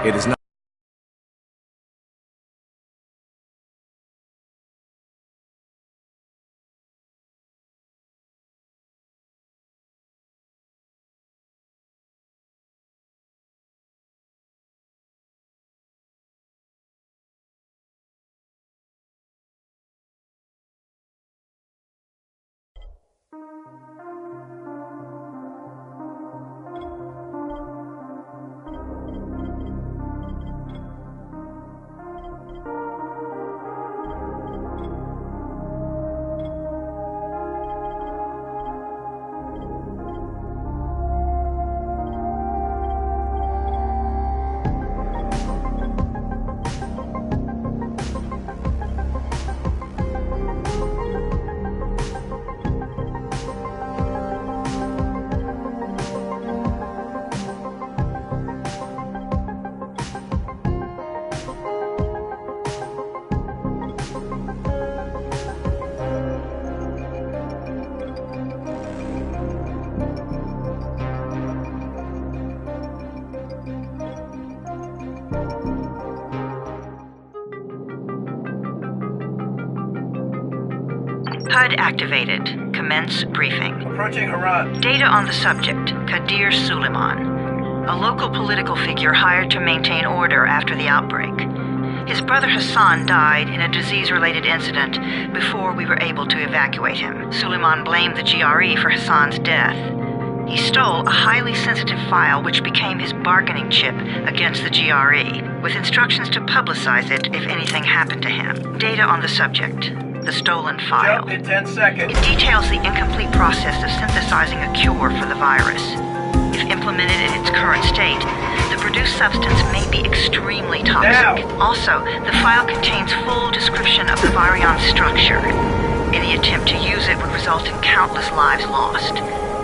It is not. HUD activated. Commence briefing. Approaching Haran. Data on the subject, Kadir Suleiman, a local political figure hired to maintain order after the outbreak. His brother Hassan died in a disease-related incident before we were able to evacuate him. Suleiman blamed the GRE for Hassan's death. He stole a highly sensitive file which became his bargaining chip against the GRE, with instructions to publicize it if anything happened to him. Data on the subject. The stolen file. Jump in 10 seconds. It details the incomplete process of synthesizing a cure for the virus. If implemented in its current state, the produced substance may be extremely toxic. Now. Also, the file contains full description of the virion's structure. Any attempt to use it would result in countless lives lost.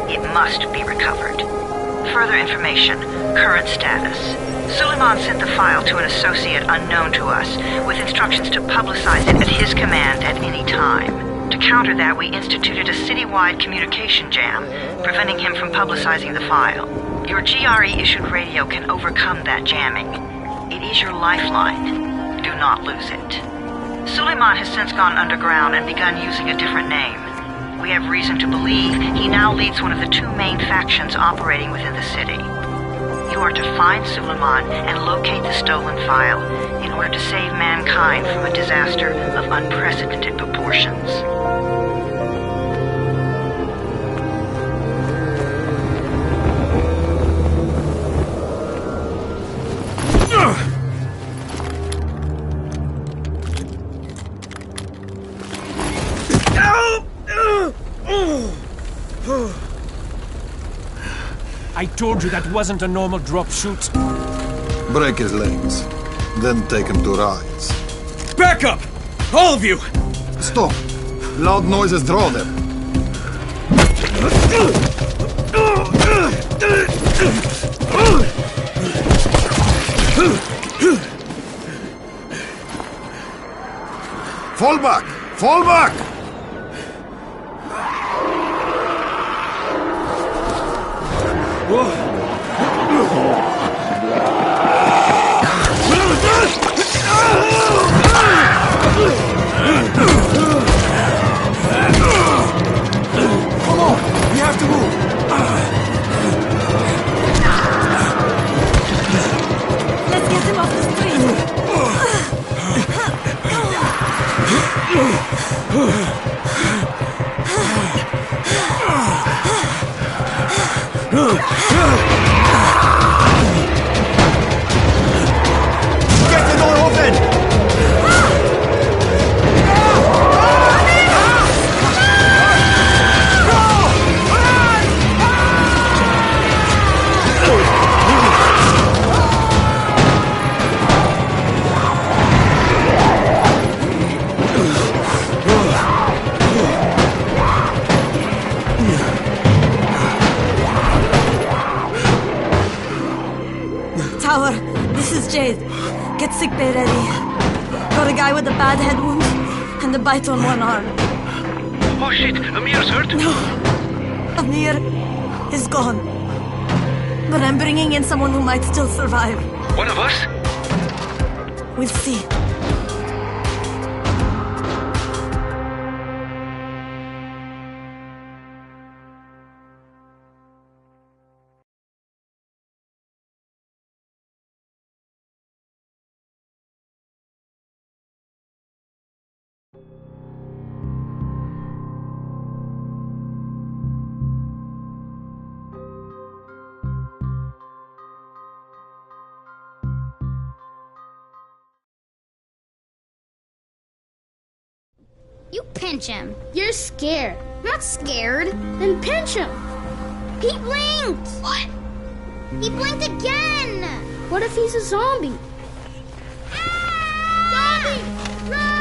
It must be recovered. Further information. Current status. Suleiman sent the file to an associate unknown to us, with instructions to publicize it at his command at any time. To counter that, we instituted a citywide communication jam, preventing him from publicizing the file. Your GRE-issued radio can overcome that jamming. It is your lifeline. Do not lose it. Suleiman has since gone underground and begun using a different name. We have reason to believe he now leads one of the two main factions operating within the city. You are to find Suleiman and locate the stolen file in order to save mankind from a disaster of unprecedented proportions. I told you that wasn't a normal drop shoot. Break his legs, then take him to rides. Back up! All of you! Stop! Loud noises draw them. Fall back! Fall back! Come on! We have to move! Let's get him off the street! Get the door open! Tower, this is Jade. Get sickbay ready. Got a guy with a bad head wound and a bite on one arm. Oh shit, Amir's hurt? No, Amir is gone. But I'm bringing in someone who might still survive. One of us? We'll see. You pinch him. You're scared. I'm not scared. Then pinch him. He blinked! What? He blinked again! What if he's a zombie? Ah! Zombie! Run!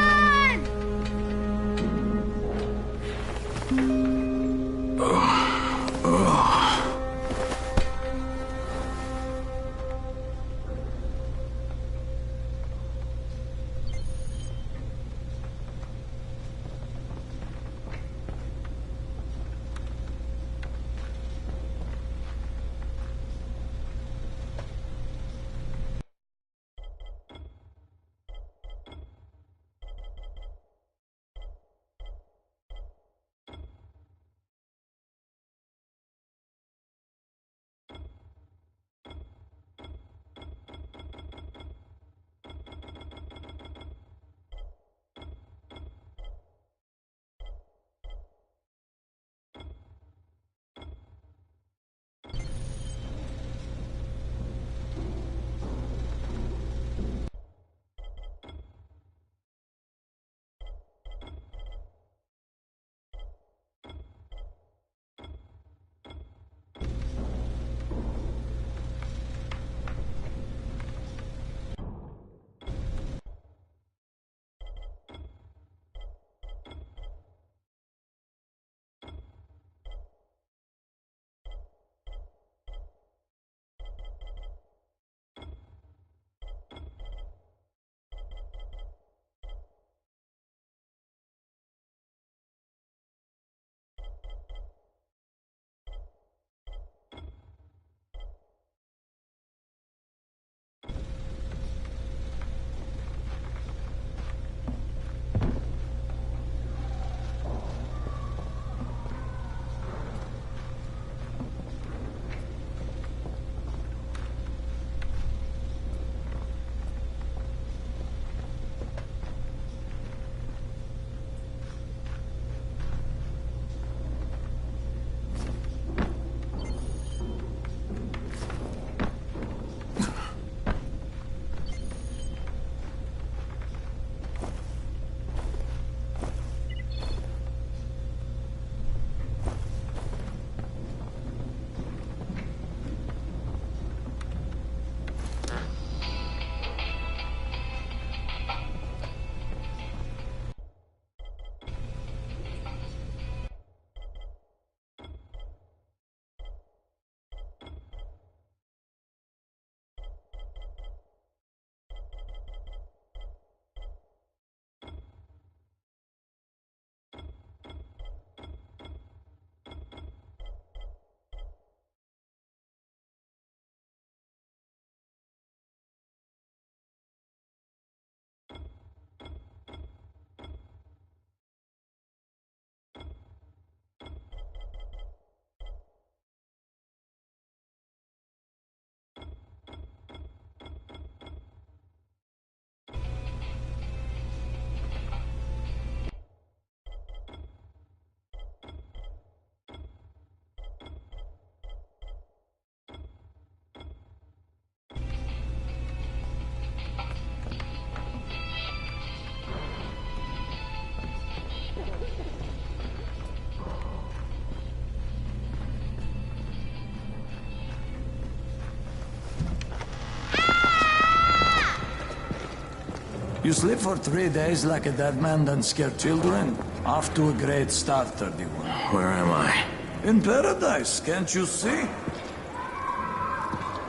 You sleep for 3 days like a dead man, then scare children? Off to a great start, 31. Where am I? In paradise, can't you see?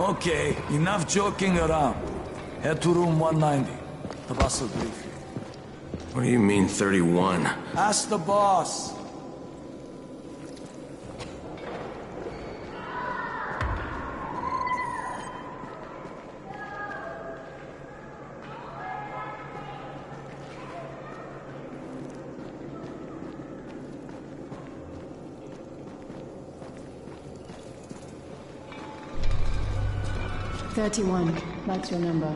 Okay, enough joking around. Head to room 190. The boss will brief you. What do you mean, 31? Ask the boss. 31. That's your number.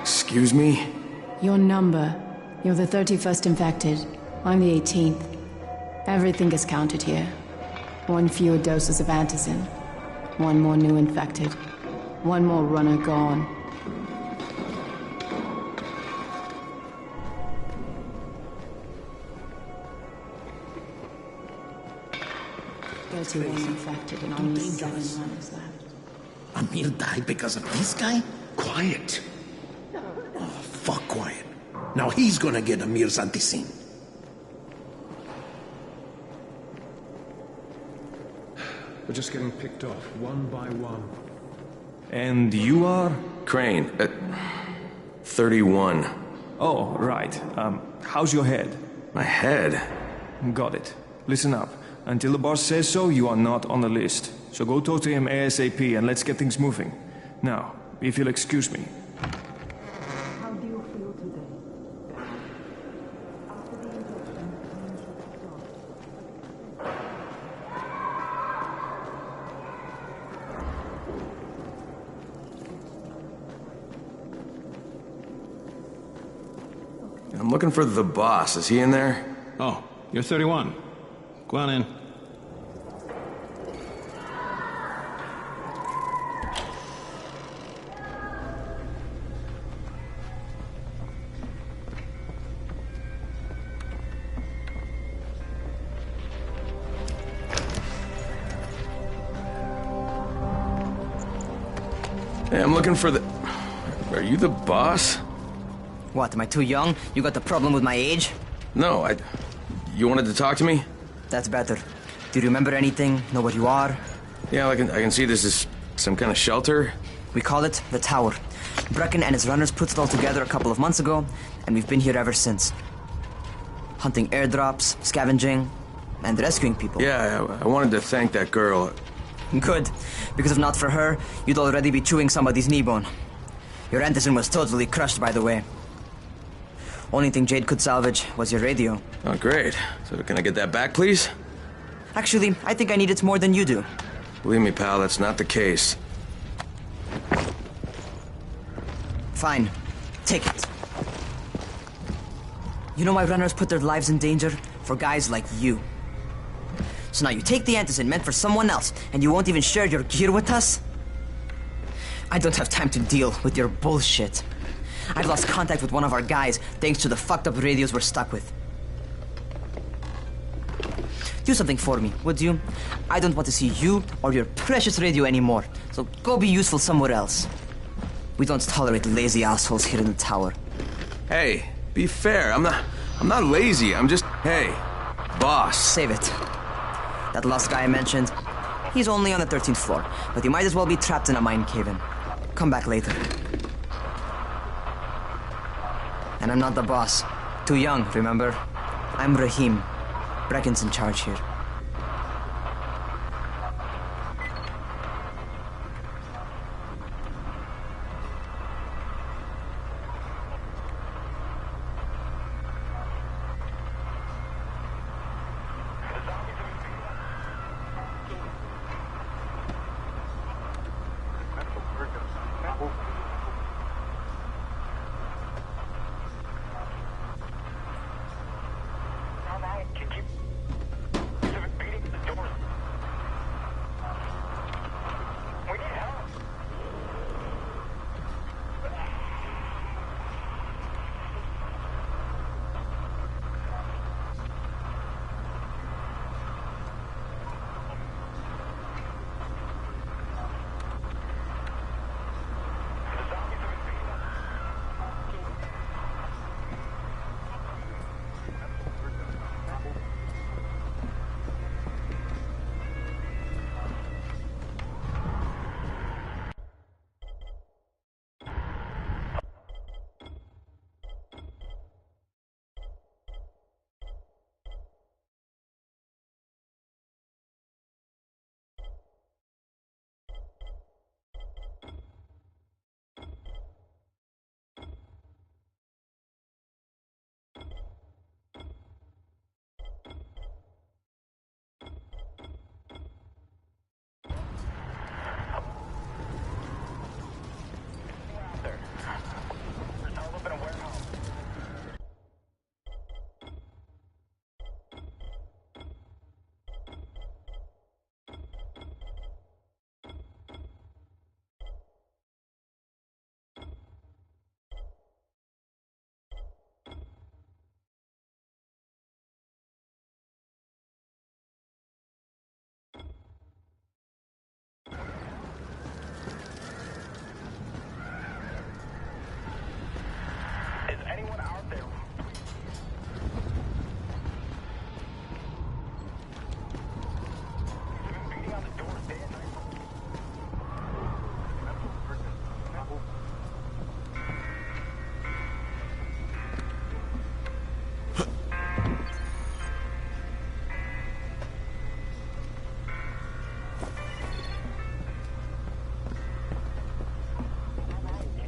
Excuse me? Your number. You're the 31st infected. I'm the 18th. Everything is counted here. 1 fewer doses of antizin. 1 more new infected. 1 more runner gone. Infected and only 7 runners left. Amir died because of this guy? Quiet. Oh, fuck quiet. Now he's gonna get Amir's anti-scene. We're just getting picked off, one by one. And you are? Crane, 31. Oh, right. How's your head? My head? Got it. Listen up. Until the boss says so, you are not on the list. So go talk to him ASAP and let's get things moving. Now, if you'll excuse me. How do you feel today? After the injection, I'm looking for the boss. Is he in there? Oh, you're 31. Go on in. Hey, I'm looking for the... Are you the boss? What, am I too young? You got the problem with my age? No, You wanted to talk to me? That's better. Do you remember anything? Know what you are? Yeah, I can see this is some kind of shelter. We call it the Tower. Brecken and his runners put it all together a couple of months ago, and we've been here ever since. Hunting airdrops, scavenging, and rescuing people. Yeah, I wanted to thank that girl. Good, because if not for her, you'd already be chewing somebody's knee bone. Your antizin was totally crushed, by the way. Only thing Jade could salvage was your radio. Oh, great. So can I get that back, please? Actually, I think I need it more than you do. Believe me, pal, that's not the case. Fine. Take it. You know why runners put their lives in danger? For guys like you. So now you take the antizin meant for someone else, and you won't even share your gear with us? I don't have time to deal with your bullshit. I've lost contact with one of our guys thanks to the fucked up radios we're stuck with. Do something for me, would you? I don't want to see you or your precious radio anymore, so go be useful somewhere else. We don't tolerate lazy assholes here in the tower. Hey, be fair. I'm not lazy. I'm just... Hey, boss. Save it. That last guy I mentioned, he's only on the 13th floor, but he might as well be trapped in a mine cave-in. Come back later. And I'm not the boss. Too young, remember? I'm Rahim. Brecken's in charge here.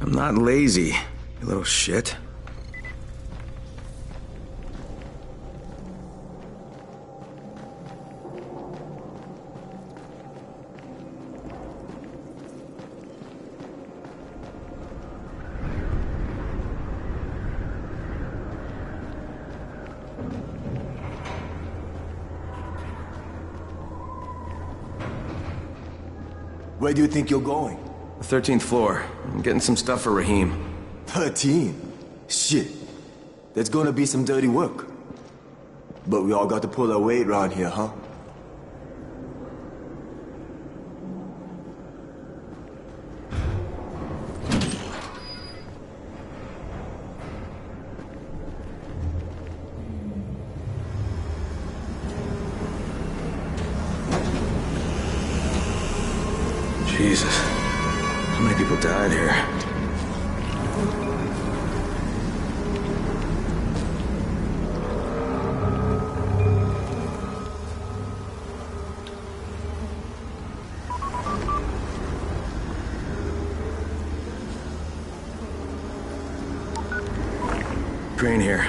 I'm not lazy, you little shit. Where do you think you're going? The 13th floor. I'm getting some stuff for Raheem. 13? Shit. There's gonna be some dirty work. But we all got to pull our weight around here, huh? Jesus. How many people died here? Crane here.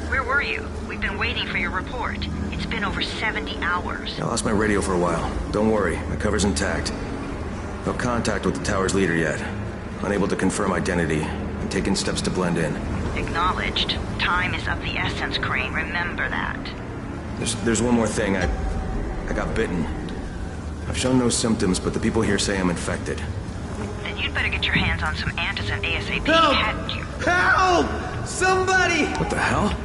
Where were you? We've been waiting for your report. It's been over 70 hours. I lost my radio for a while. Don't worry, my cover's intact. No contact with the tower's leader yet. Unable to confirm identity. I'm taking steps to blend in. Acknowledged. Time is of the essence, Crane. Remember that. There's one more thing. I got bitten. I've shown no symptoms, but the people here say I'm infected. Then you'd better get your hands on some antizin ASAP. Help! Hadn't you? Help! Somebody! What the hell?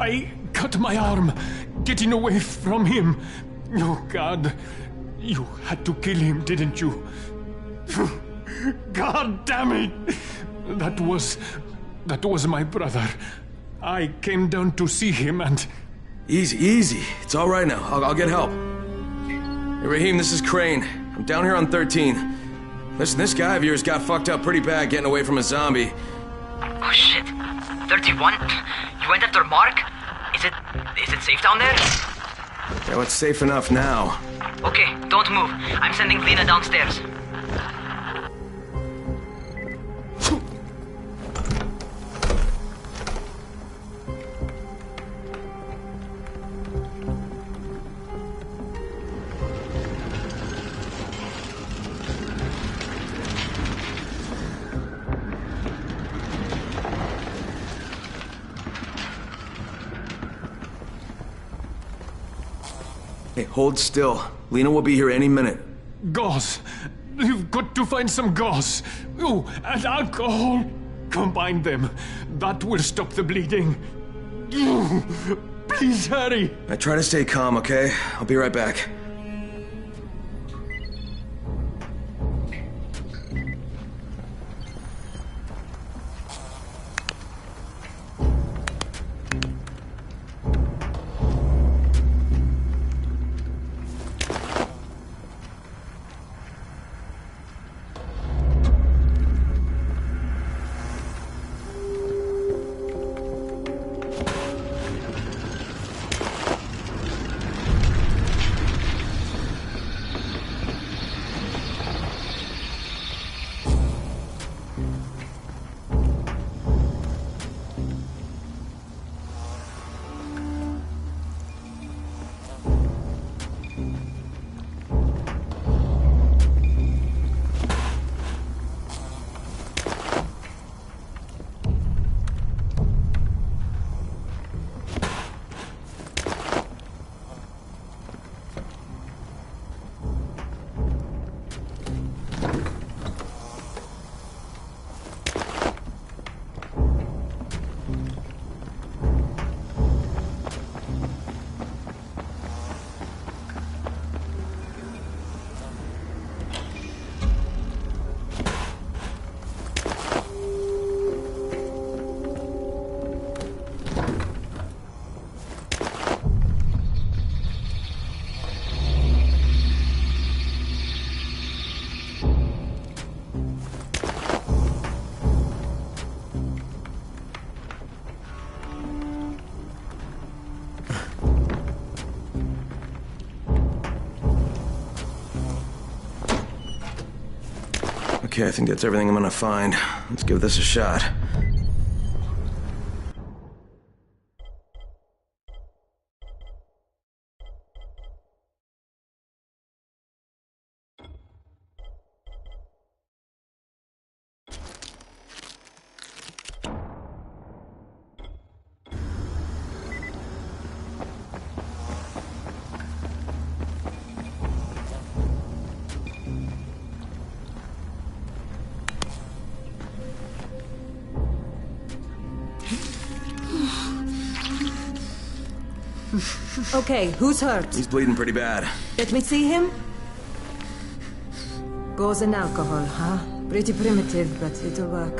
I cut my arm, getting away from him. Oh, God. You had to kill him, didn't you? God damn it! That was my brother. I came down to see him and... Easy. It's all right now. I'll get help. Hey, Raheem, this is Crane. I'm down here on 13. Listen, this guy of yours got fucked up pretty bad getting away from a zombie. Oh, shit. 31? You went after Mark? Is it safe down there? Yeah, well, it's safe enough now. Okay, don't move. I'm sending Lena downstairs. Hey, hold still. Lena will be here any minute. Gauze. You've got to find some gauze. Oh, and alcohol. Combine them. That will stop the bleeding. Please hurry. I try to stay calm, okay? I'll be right back. Okay, I think that's everything I'm gonna find. Let's give this a shot. Okay, who's hurt? He's bleeding pretty bad. Let me see him. Booze and alcohol, huh? Pretty primitive, but it'll work.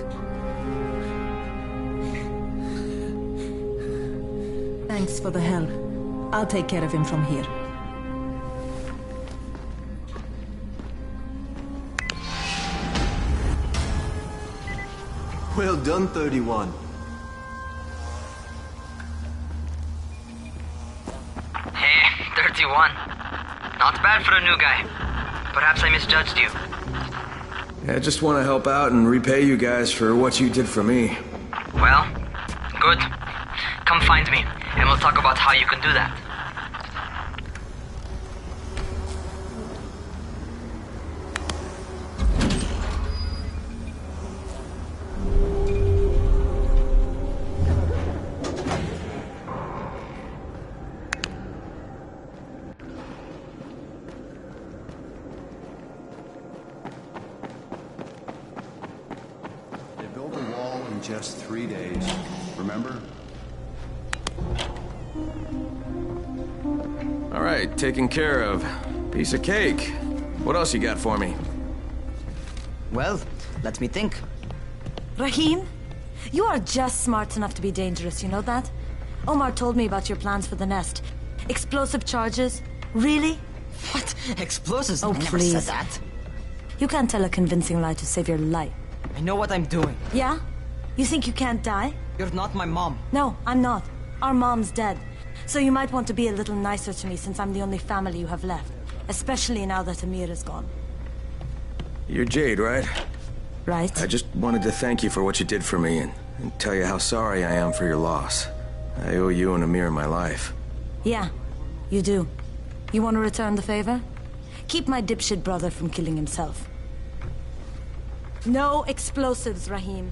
Thanks for the help. I'll take care of him from here. Well done, 31. Hey, 31. Not bad for a new guy. Perhaps I misjudged you. Yeah, I just want to help out and repay you guys for what you did for me. Well, good. Come find me, and we'll talk about how you can do that. Just 3 days, remember? All right, taken care of. Piece of cake. What else you got for me? Well, let me think. Rahim, you are just smart enough to be dangerous, you know that? Omar told me about your plans for the nest. Explosive charges? Really? What? Explosives? Oh, I never please. said that. You can't tell a convincing lie to save your life. I know what I'm doing. Yeah? You think you can't die? You're not my mom. No, I'm not. Our mom's dead. So you might want to be a little nicer to me since I'm the only family you have left. Especially now that Amir is gone. You're Jade, right? Right. I just wanted to thank you for what you did for me and tell you how sorry I am for your loss. I owe you and Amir my life. Yeah, you do. You want to return the favor? Keep my dipshit brother from killing himself. No explosives, Rahim.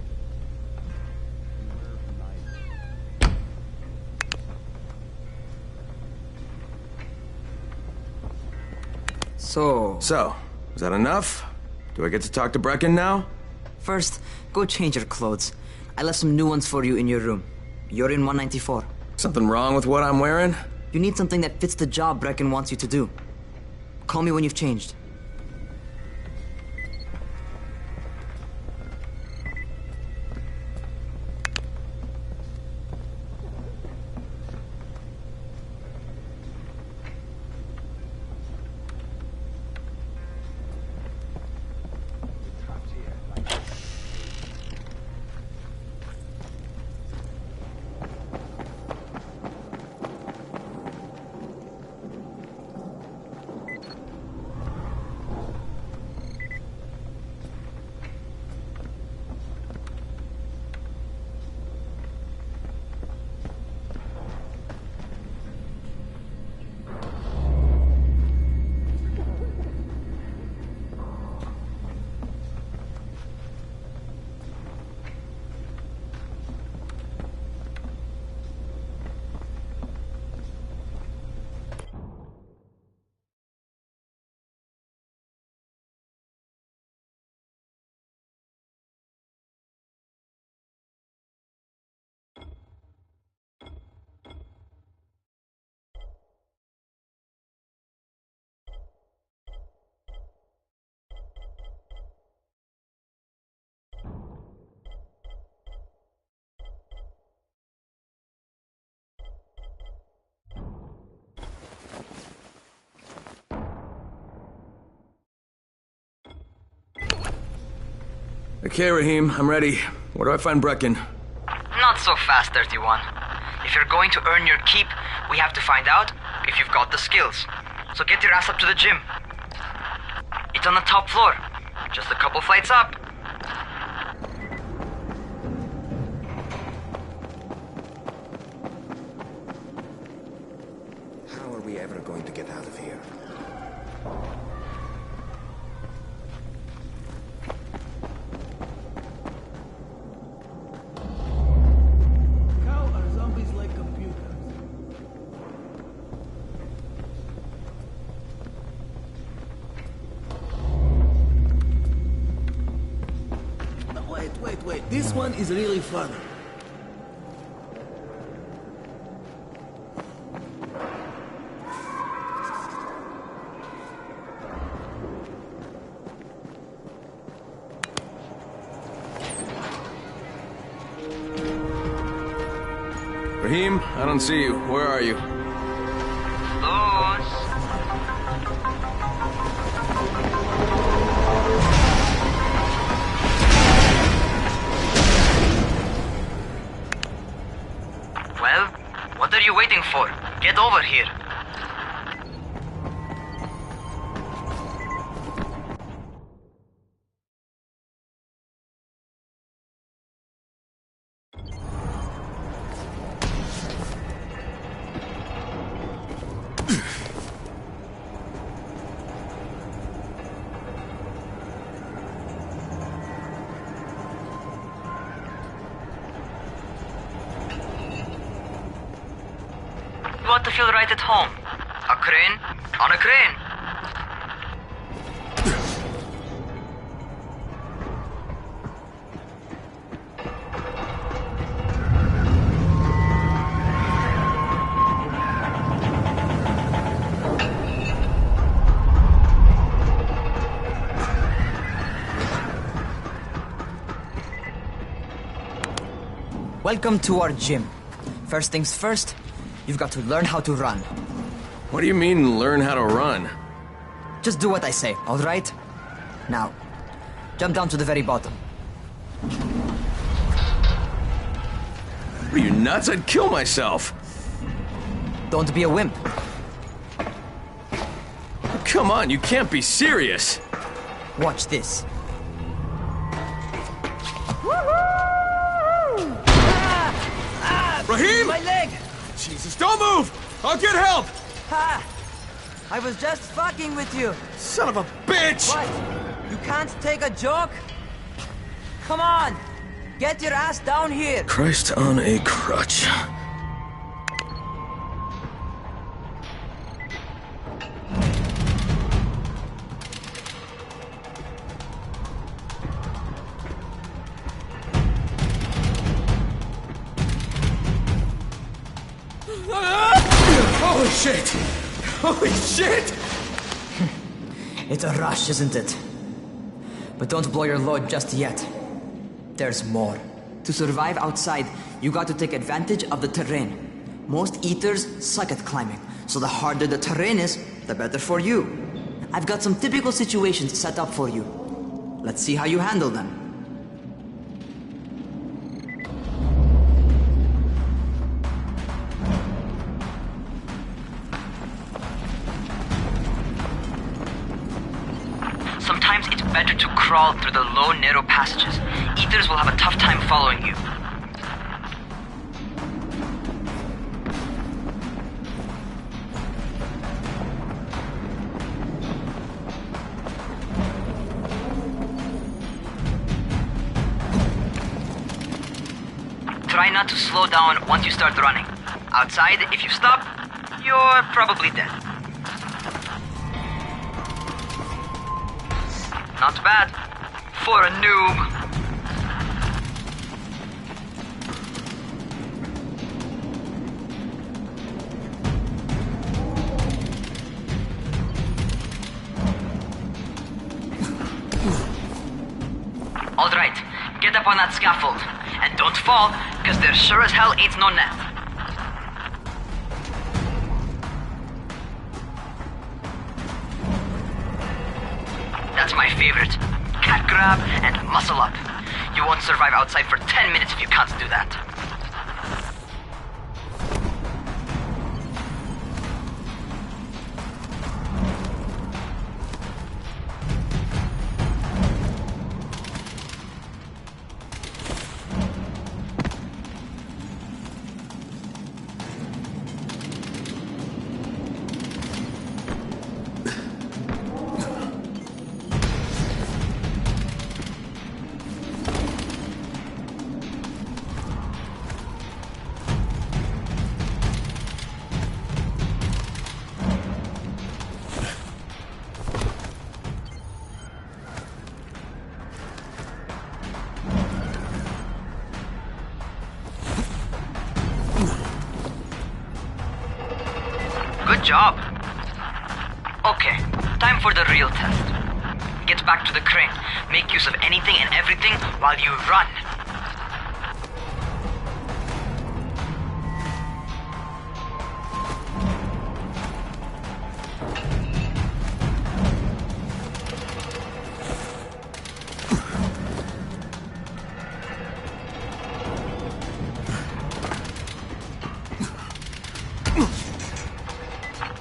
So, is that enough? Do I get to talk to Brecken now? First, go change your clothes. I left some new ones for you in your room. You're in 194. Something wrong with what I'm wearing? You need something that fits the job Brecken wants you to do. Call me when you've changed. Okay, Rahim, I'm ready. Where do I find Brecken? Not so fast, 31. If you're going to earn your keep, we have to find out if you've got the skills. So get your ass up to the gym. It's on the top floor. Just a couple flights up. How are we ever going to get out of here? How are zombies like computers? Wait. This one is really fun. Raheem, I don't see you. Where are you? Those. Well, what are you waiting for? Get over here. You ought to feel right at home. A crane on a crane. Welcome to our gym. First things first, you've got to learn how to run. What do you mean, learn how to run? Just do what I say, all right? Now, jump down to the very bottom. Are you nuts? I'd kill myself. Don't be a wimp. Come on, you can't be serious. Watch this. Raheem! My leg! Jesus, don't move! I'll get help! Ha! I was just fucking with you. Son of a bitch! What? You can't take a joke? Come on! Get your ass down here! Christ on a crutch. Holy shit! Holy shit! It's a rush, isn't it? But don't blow your load just yet. There's more. To survive outside, you got to take advantage of the terrain. Most eaters suck at climbing, so the harder the terrain is, the better for you. I've got some typical situations set up for you. Let's see how you handle them. Sometimes it's better to crawl through the low, narrow passages. Eaters will have a tough time following you. Try not to slow down once you start running. Outside, if you stop, you're probably dead. Not bad for a noob. All right, get up on that scaffold. And don't fall, because there sure as hell ain't no net. That's my favorite. Cat grab and muscle up. You won't survive outside for 10 minutes if you can't do that. job. Okay, time for the real test. Get back to the crane. Make use of anything and everything while you run.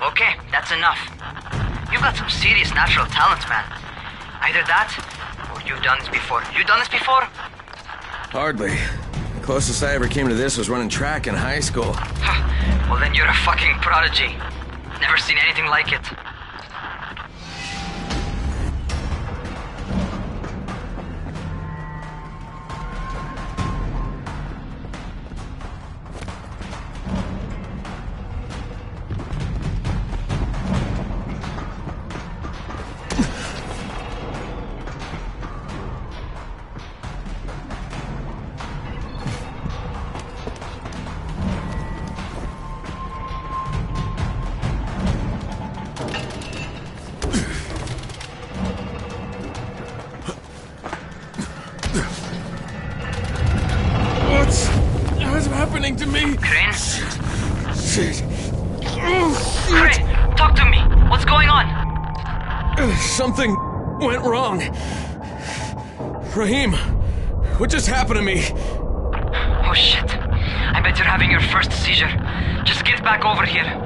Okay, that's enough. You've got some serious natural talent, man. Either that, or you've done this before. You done this before? Hardly. The closest I ever came to this was running track in high school. Well, then you're a fucking prodigy. Never seen anything like it. What's happening to me? Crane? Shit. Crane, talk to me. What's going on? Something went wrong. Raheem, what just happened to me? Oh shit. I bet you're having your first seizure. Just get back over here.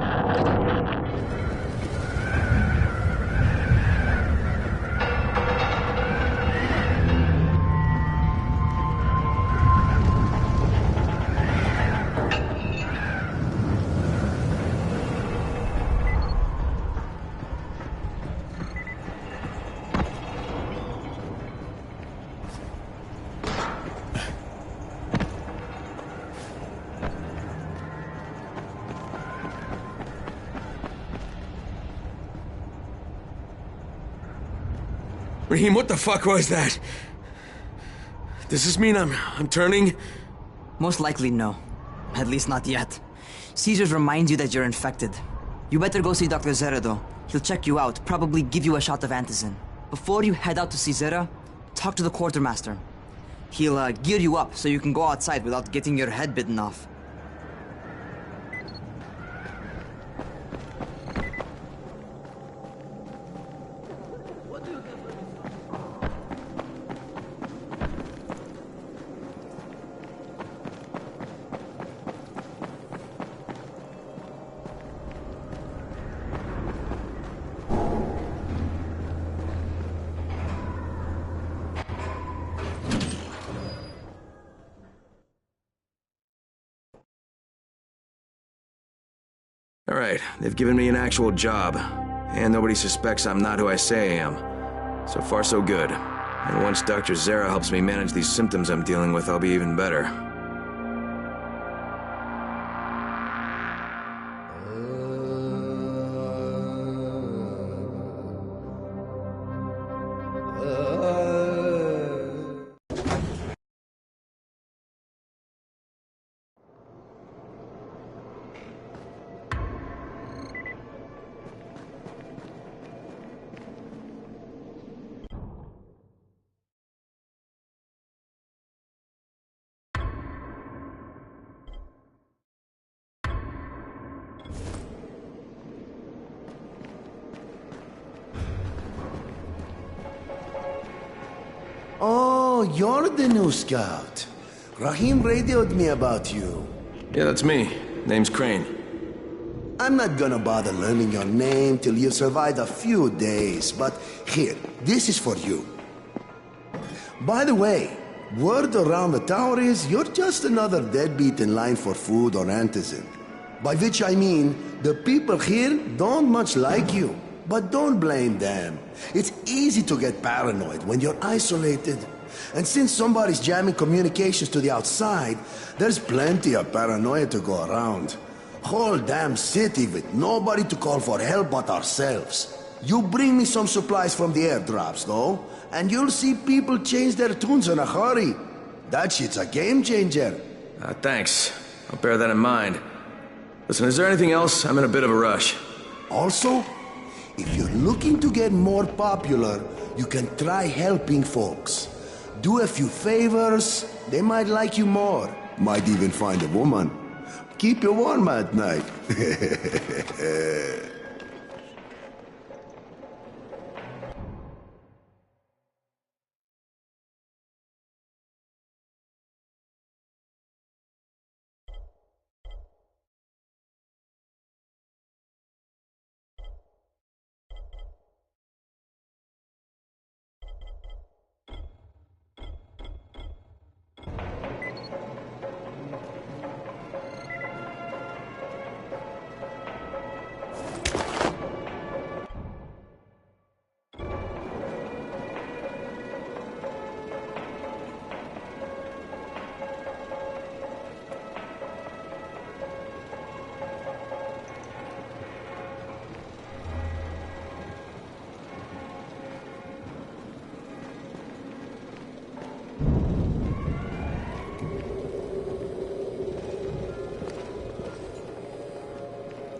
Raheem, what the fuck was that? Does this mean I'm turning? Most likely no. At least not yet. Seizures remind you that you're infected. You better go see Dr. Zera though. He'll check you out, probably give you a shot of antizin. Before you head out to see Zera, talk to the quartermaster. He'll gear you up so you can go outside without getting your head bitten off. All right, they've given me an actual job. And nobody suspects I'm not who I say I am. So far, so good. And once Dr. Zera helps me manage these symptoms I'm dealing with, I'll be even better. Oh, you're the new scout. Raheem radioed me about you. Yeah, that's me. Name's Crane. I'm not gonna bother learning your name till you've survived a few days, but here, this is for you. By the way, word around the tower is you're just another deadbeat in line for food or antizin. By which I mean, the people here don't much like you. But don't blame them. It's easy to get paranoid when you're isolated. And since somebody's jamming communications to the outside, there's plenty of paranoia to go around. Whole damn city with nobody to call for help but ourselves. You bring me some supplies from the airdrops, though, and you'll see people change their tunes in a hurry. That shit's a game changer. Thanks. I'll bear that in mind. Listen, is there anything else? I'm in a bit of a rush. Also, if you're looking to get more popular, you can try helping folks. Do a few favors, they might like you more. Might even find a woman. Keep you warm at night.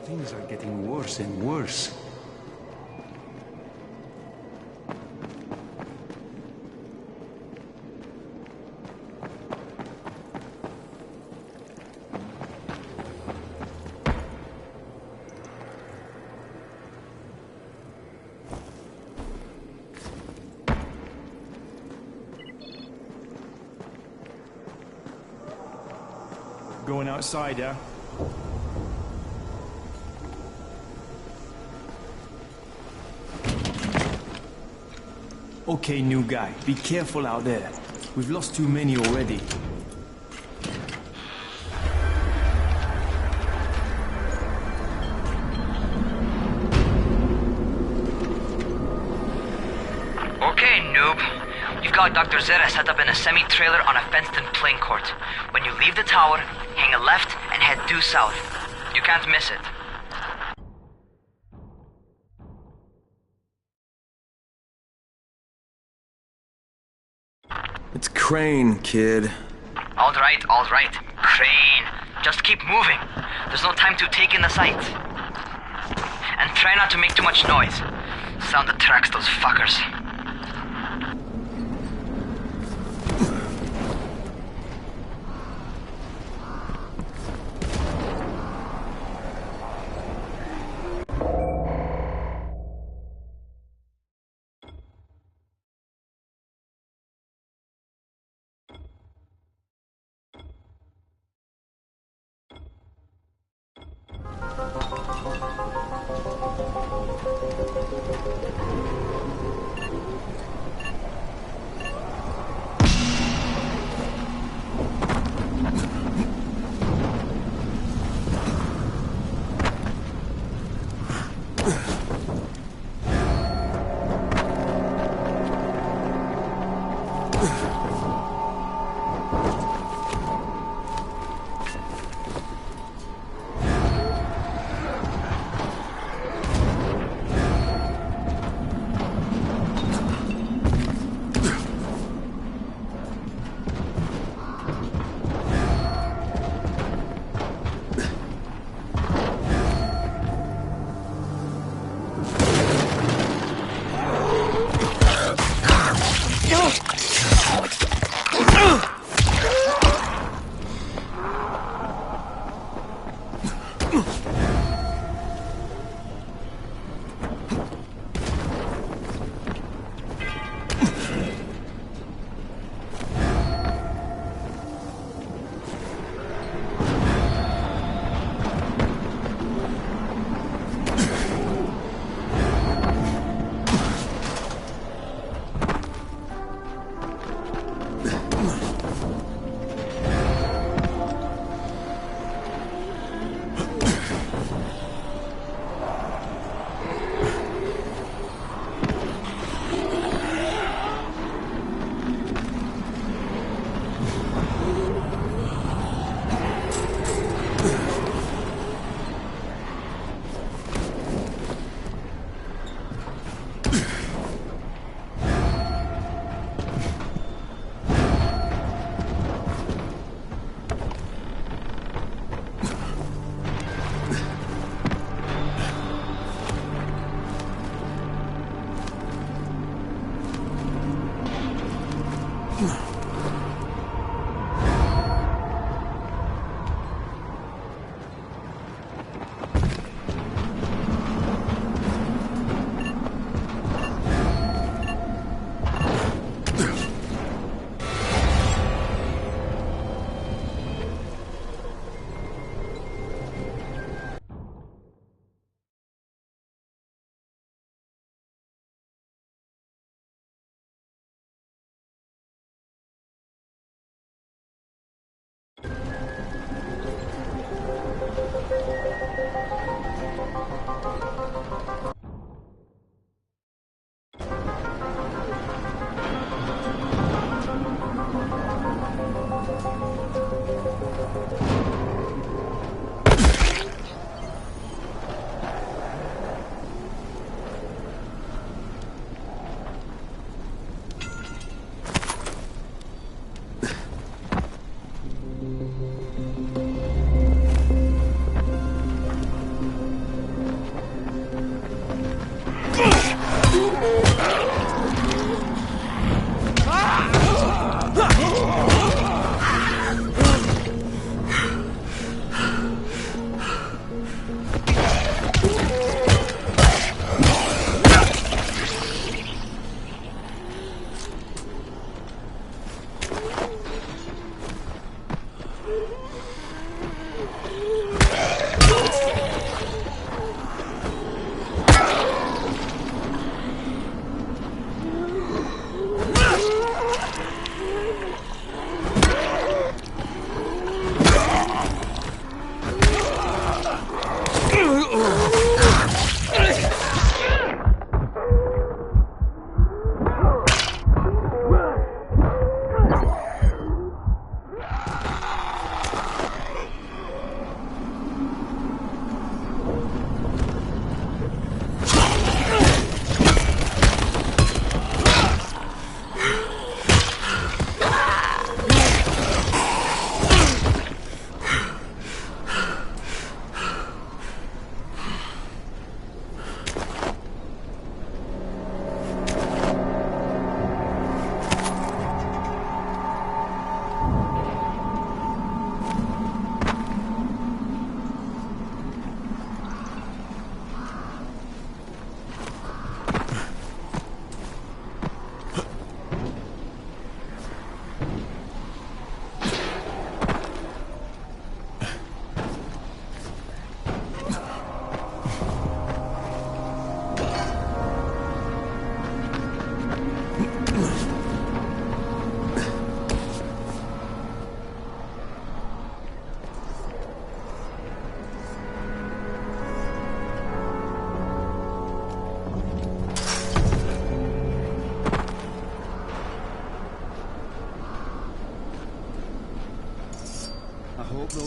Things are getting worse and worse. Going outside, yeah? Okay, new guy, be careful out there. We've lost too many already. Okay, noob. You've got Dr. Zera set up in a semi-trailer on a fenced-in playing court. When you leave the tower, hang a left and head due south. You can't miss it. It's Crane, kid. All right. Crane. Just keep moving. There's no time to take in the sight. And try not to make too much noise. Sound attracts those fuckers.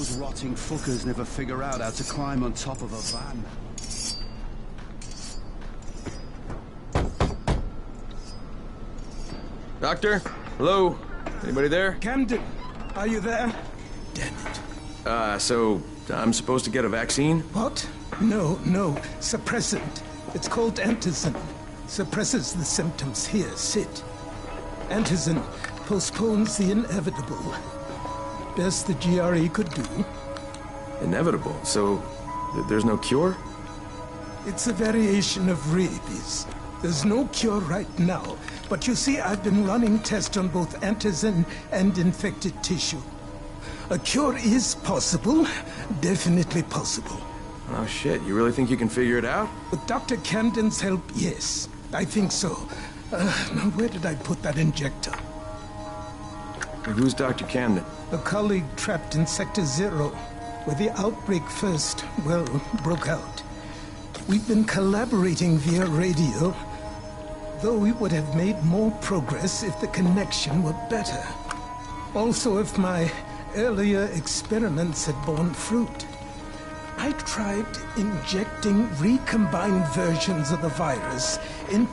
those rotting fuckers never figure out how to climb on top of a van. Doctor? Hello? Anybody there? Camden, are you there? Damn it. So I'm supposed to get a vaccine? What? No, suppressant. It's called antizin. Suppresses the symptoms. Here, sit. Antizin postpones the inevitable. Best the GRE could do. Inevitable? So there's no cure? It's a variation of rabies. There's no cure right now, but you see, I've been running tests on both antizin and infected tissue. A cure is possible, definitely possible. Oh shit, you really think you can figure it out? With Dr. Camden's help, yes. I think so. Now where did I put that injector? Who's Dr. Camden? A colleague trapped in Sector 0, where the outbreak first, well, broke out. We've been collaborating via radio, though we would have made more progress if the connection were better. Also, if my earlier experiments had borne fruit. I tried injecting recombined versions of the virus into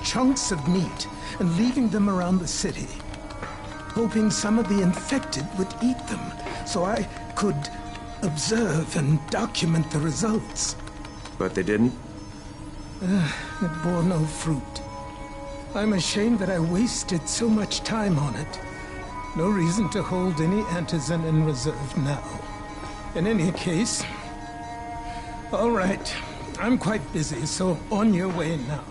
chunks of meat and leaving them around the city, hoping some of the infected would eat them so I could observe and document the results. But they didn't? It bore no fruit. I'm ashamed that I wasted so much time on it. No reason to hold any antizin in reserve now. In any case... All right. I'm quite busy, so on your way now.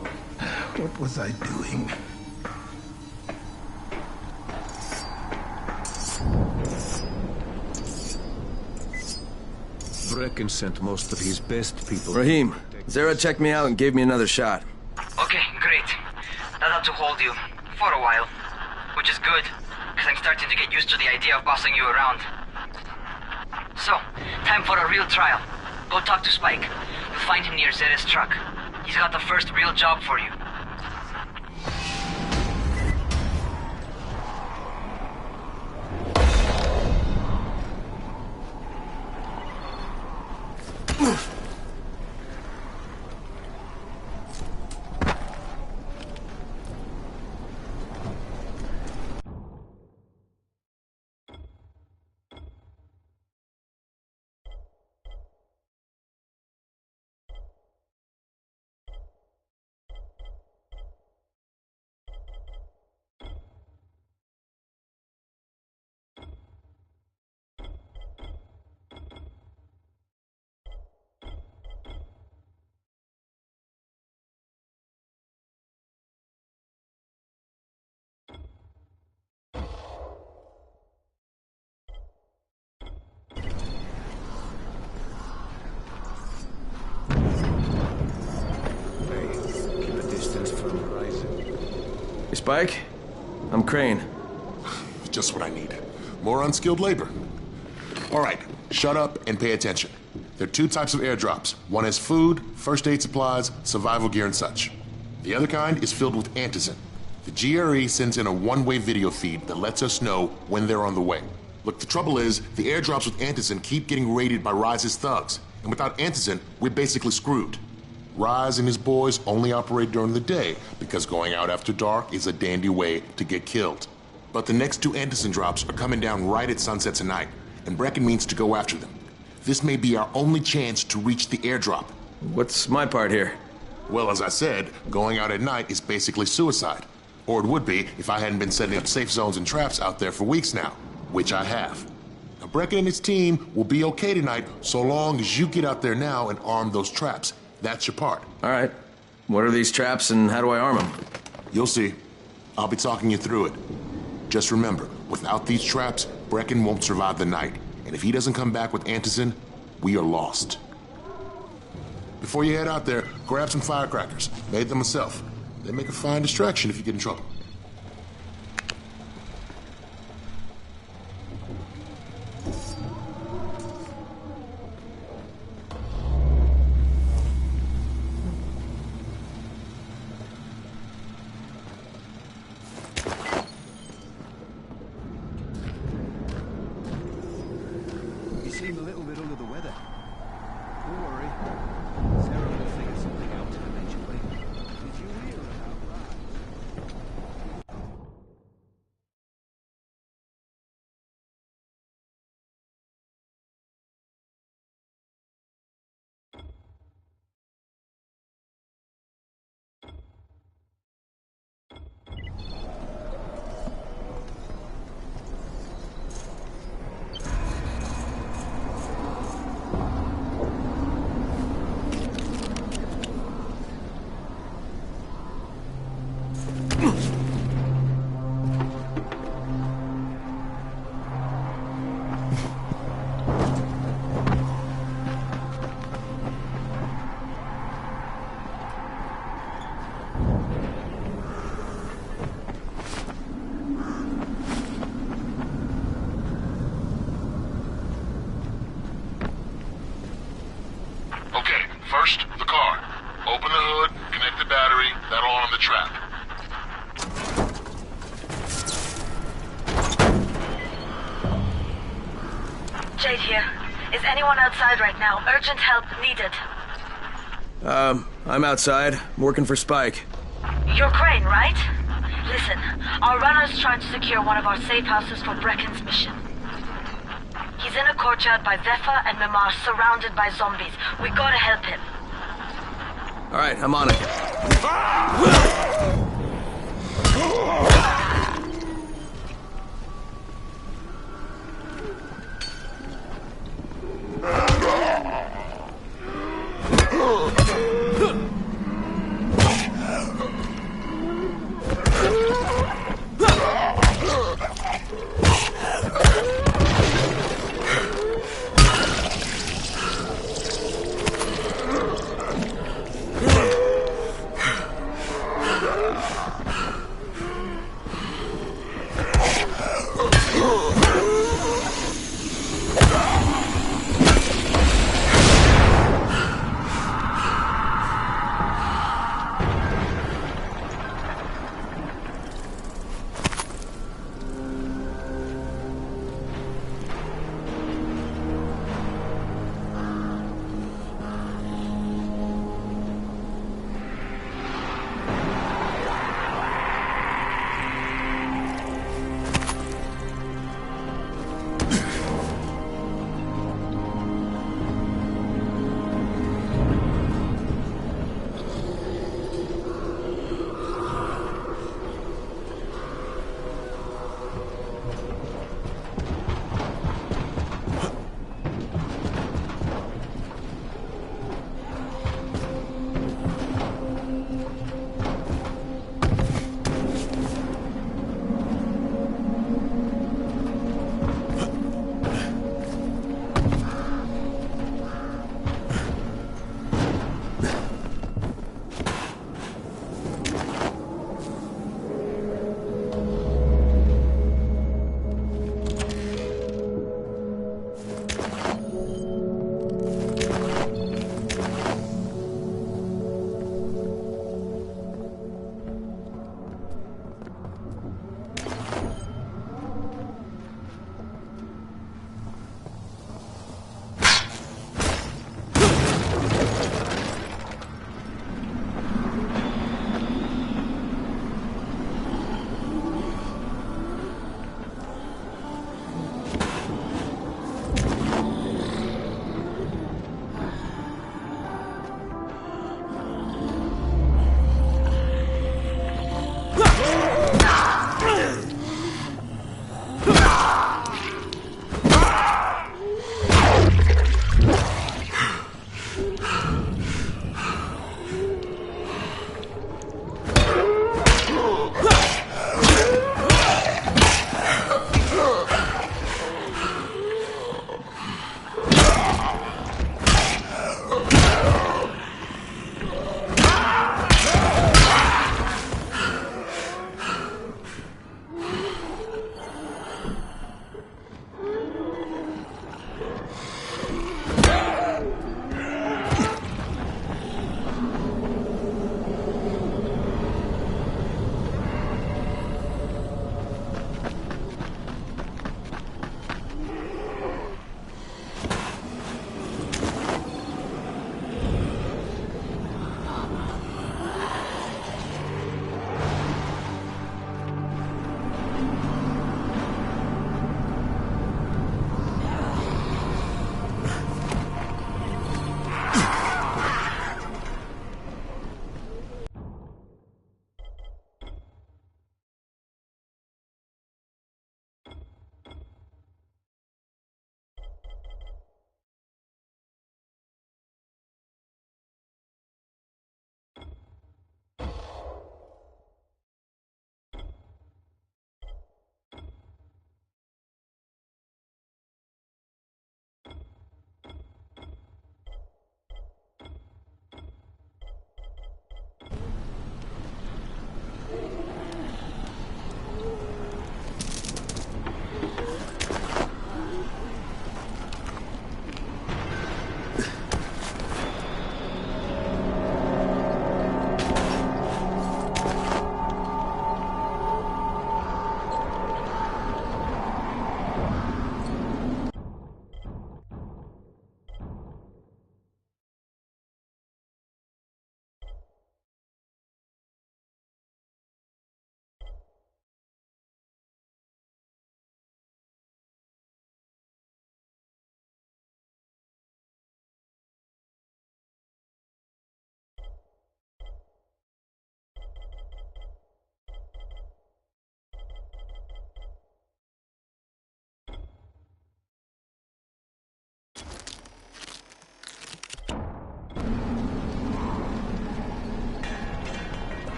What was I doing? Brecken sent most of his best people. Rahim, Zara checked me out and gave me another shot. Okay, great. That ought to hold you. For a while. Which is good, because I'm starting to get used to the idea of bossing you around. So, time for a real trial. Go talk to Spike. You'll find him near Zera's truck. He's got the first real job for you. Hey, Spike? I'm Crane. Just what I need. More unskilled labor. All right, shut up and pay attention. There are two types of airdrops. One is food, first aid supplies, survival gear and such. The other kind is filled with antizin. The GRE sends in a one-way video feed that lets us know when they're on the way. Look, the trouble is, the airdrops with antizin keep getting raided by Rise's thugs. And without antizin, we're basically screwed. Rise and his boys only operate during the day because going out after dark is a dandy way to get killed. But the next two antizin drops are coming down right at sunset tonight, and Brecken means to go after them. This may be our only chance to reach the airdrop. What's my part here? Well, as I said, going out at night is basically suicide. Or it would be if I hadn't been setting up safe zones and traps out there for weeks now, which I have. Now, Brecken and his team will be okay tonight so long as you get out there now and arm those traps. That's your part. All right. What are these traps and how do I arm them? You'll see. I'll be talking you through it. Just remember, without these traps, Brecken won't survive the night. And if he doesn't come back with antizin, we are lost. Before you head out there, grab some firecrackers. Made them myself. They make a fine distraction if you get in trouble. First, the car. Open the hood, connect the battery, that'll arm the trap. Jade here. Is anyone outside right now? Urgent help needed. I'm outside. I'm working for Spike. You're Crane, right? Listen, our runner's trying to secure one of our safe houses for Brecken's mission. He's in a courtyard by Vefa and Mimar, surrounded by zombies. We gotta help him. Alright, I'm on it.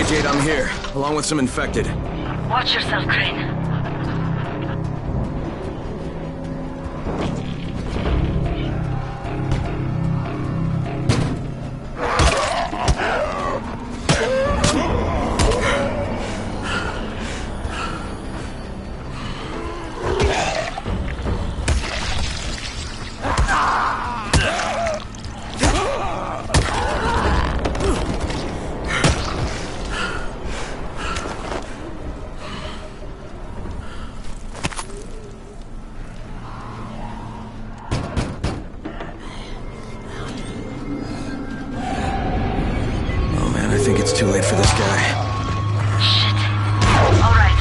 Jade, I'm here, along with some infected. Watch yourself, Crane. Too late for this guy. Shit. Alright.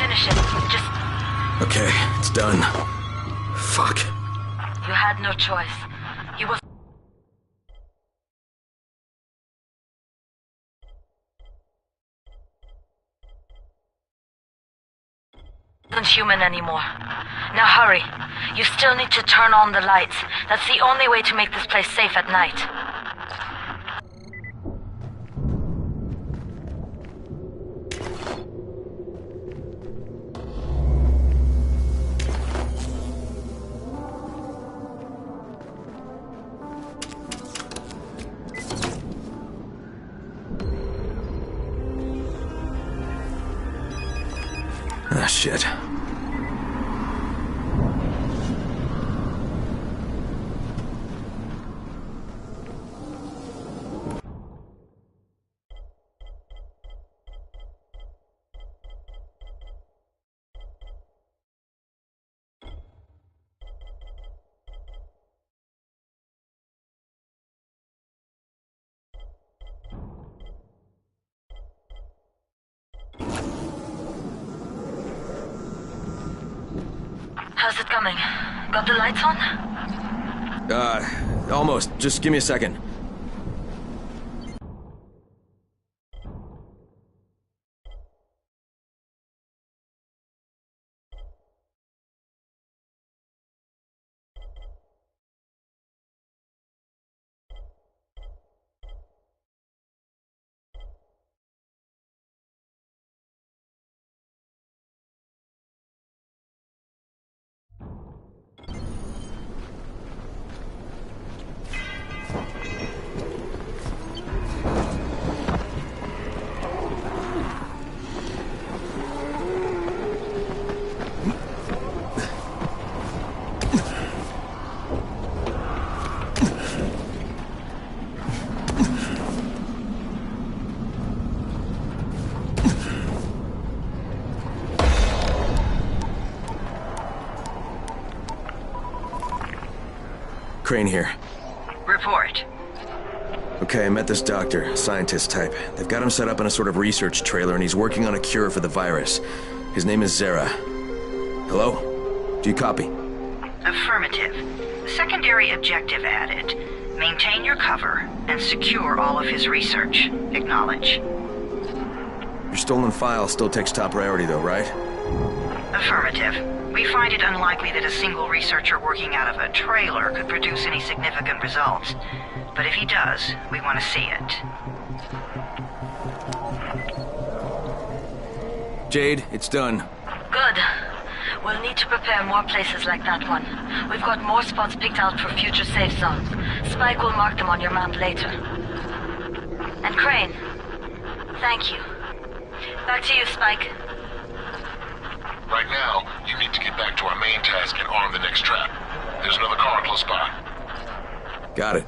Finish it. Just... Okay, it's done. Fuck. You had no choice. He wasn't human anymore. Now hurry. You still need to turn on the lights. That's the only way to make this place safe at night. Ah, shit. How's it coming? Got the lights on? Almost. Just give me a second. Crane here. Report. Okay, I met this doctor, scientist type. They've got him set up in a sort of research trailer, and he's working on a cure for the virus. His name is Zera. Hello? Do you copy? Affirmative. Secondary objective added. Maintain your cover and secure all of his research. Acknowledge. Your stolen file still takes top priority though, right? Affirmative. We find it unlikely that a single researcher working out of a trailer could produce any significant results. But if he does, we want to see it. Jade, it's done. Good. We'll need to prepare more places like that one. We've got more spots picked out for future safe zones. Spike will mark them on your map later. And Crane, thank you. Back to you, Spike. Right now, you need to get back to our main task and arm the next trap. There's another car close by. Got it.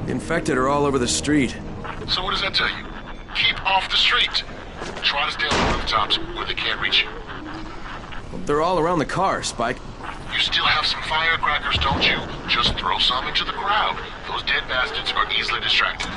Infected are all over the street. So what does that tell you? Keep off the street. Try to stay on the rooftops where they can't reach you. They're all around the car, Spike. You You still have some firecrackers, don't you? Just throw some into the crowd. Those dead bastards are easily distracted.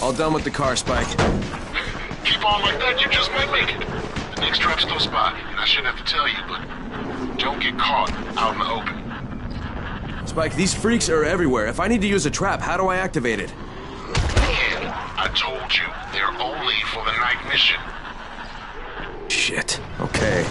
All done with the car, Spike. Keep on like that, you just might make it. The next trap's no spot, and I shouldn't have to tell you, but don't get caught out in the open. Spike, these freaks are everywhere. If I need to use a trap, how do I activate it? Man, I told you, they're only for the night mission. Shit. Okay.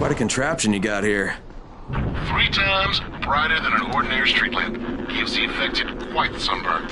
Quite a contraption you got here. 3 times brighter than an ordinary street lamp. Gives the infected quite the sunburn.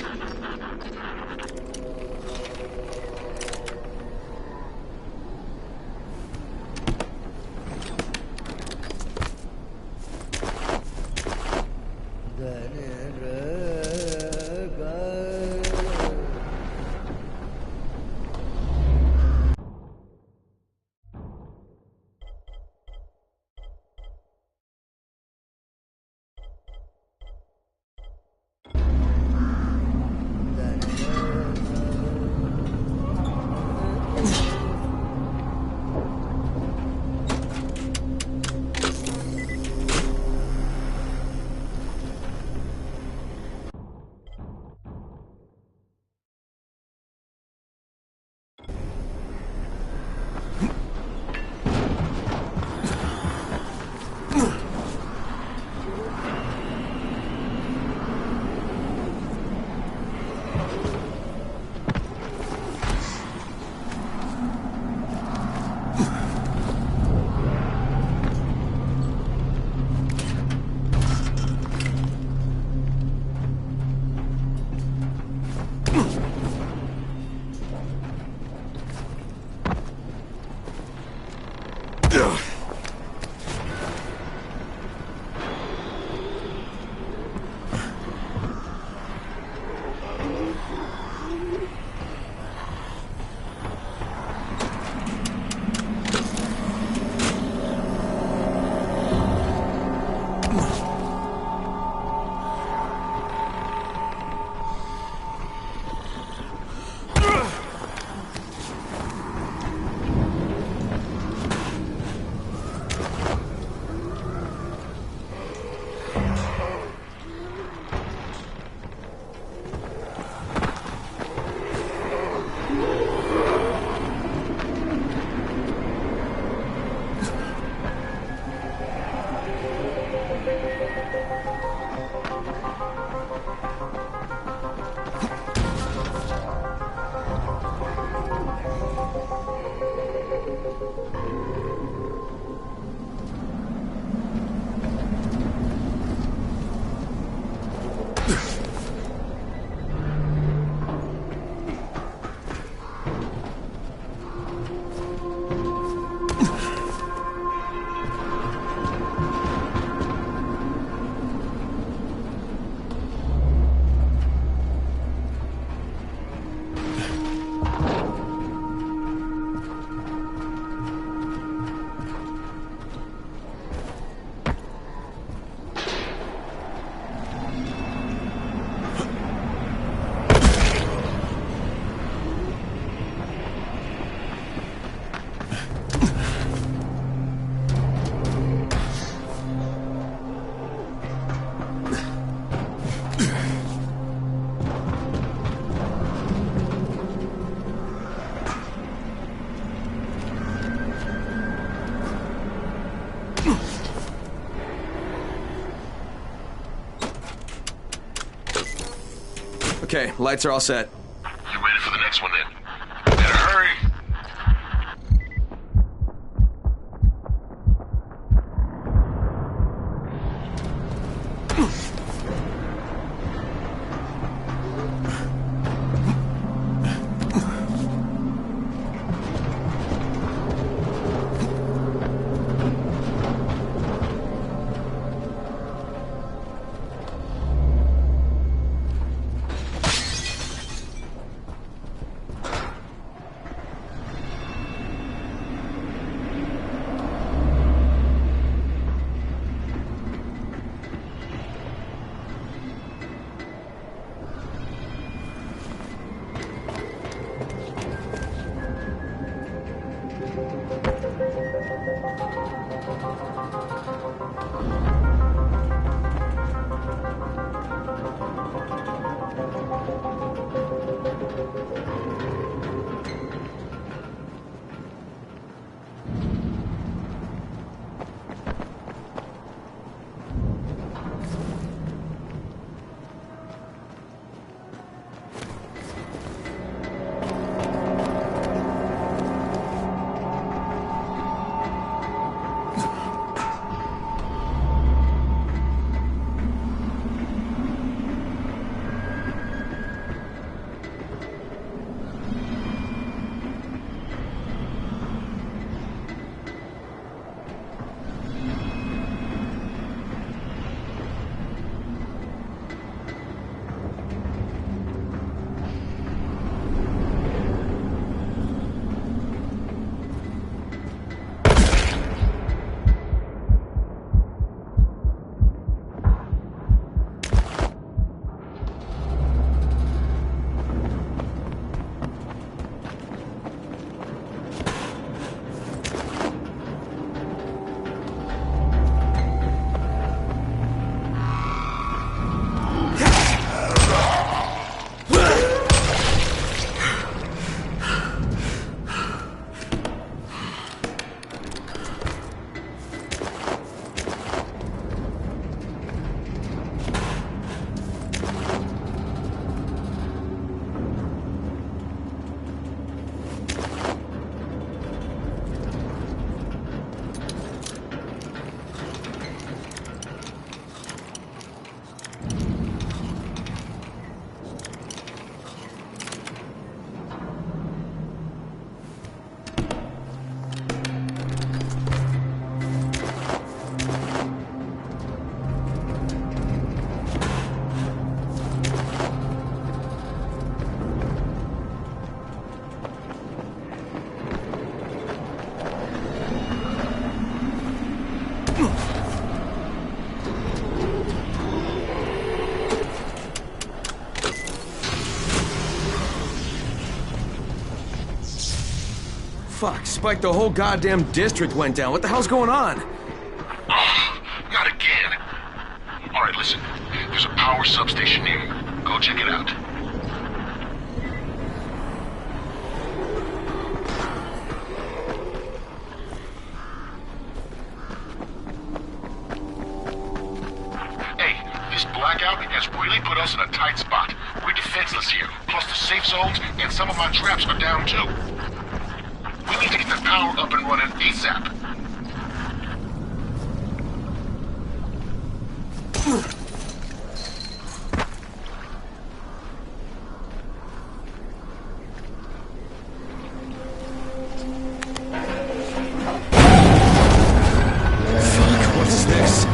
Okay, lights are all set. You ready for the next one then? Better hurry. Fuck, Spike, the whole goddamn district went down. What the hell's going on? Oh, not again. All right, listen. There's a power substation near you. Go check it out. Hey, this blackout has really put us in a tight spot. We're defenseless here. Plus the safe zones and some of my traps are down too. We need to get the power up and running ASAP. Fuck, what's this?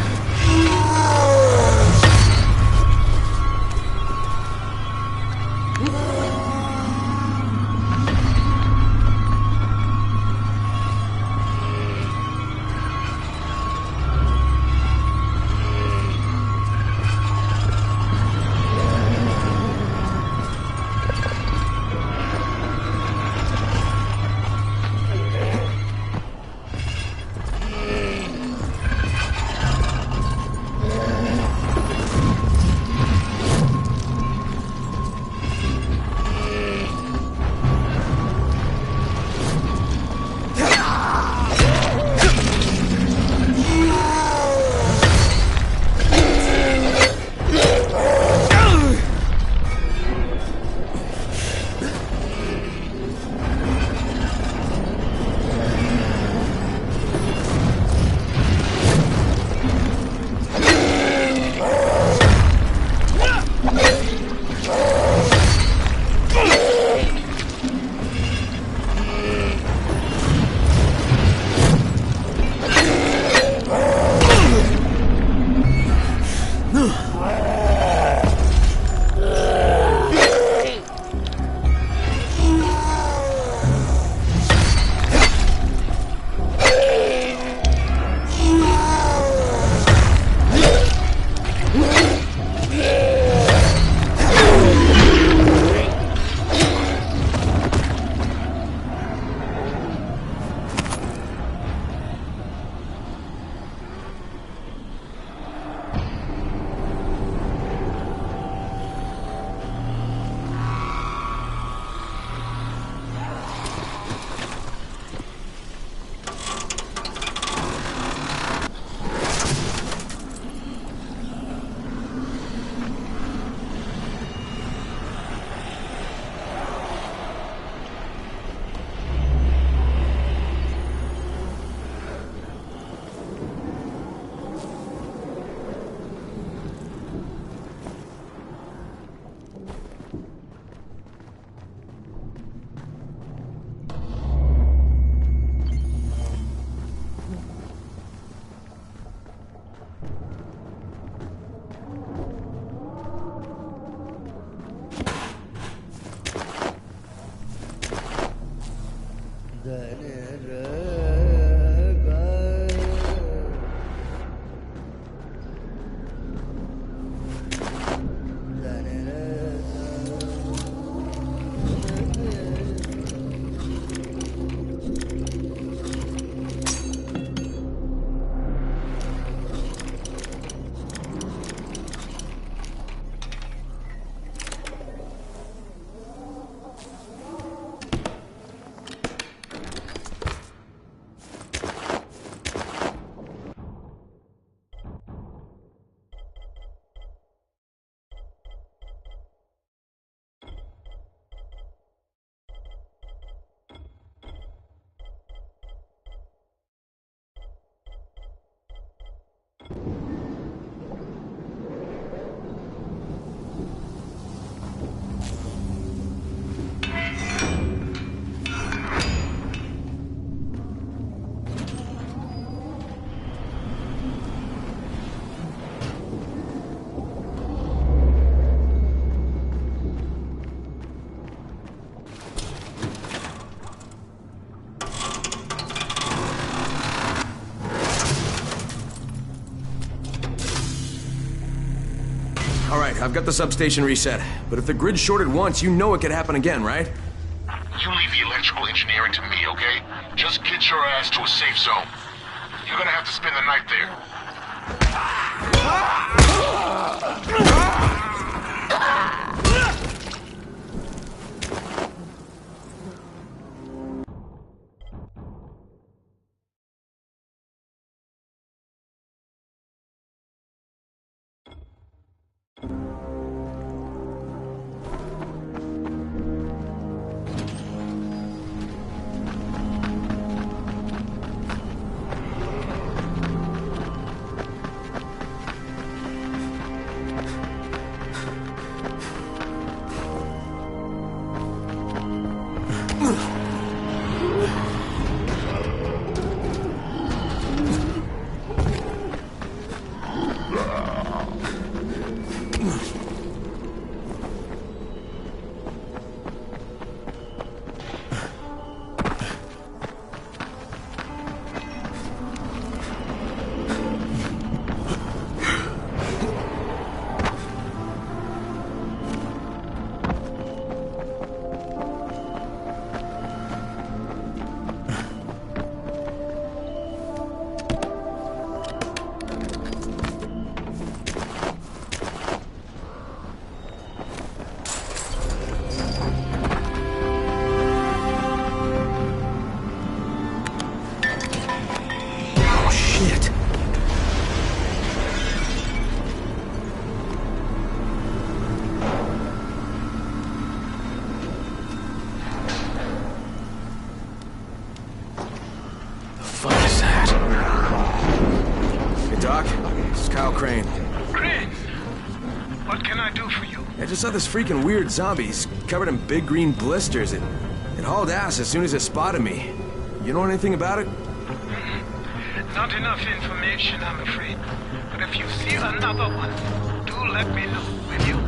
Alright, I've got the substation reset. But if the grid shorted once, you know it could happen again, right? You leave the electrical engineering to me, okay? Just get your ass to a safe zone. You're gonna have to spend the night there. Just saw this freaking weird zombie. He's covered in big green blisters. It hauled ass as soon as it spotted me. You know anything about it? Not enough information, I'm afraid. But if you see another one, do let me know, will you?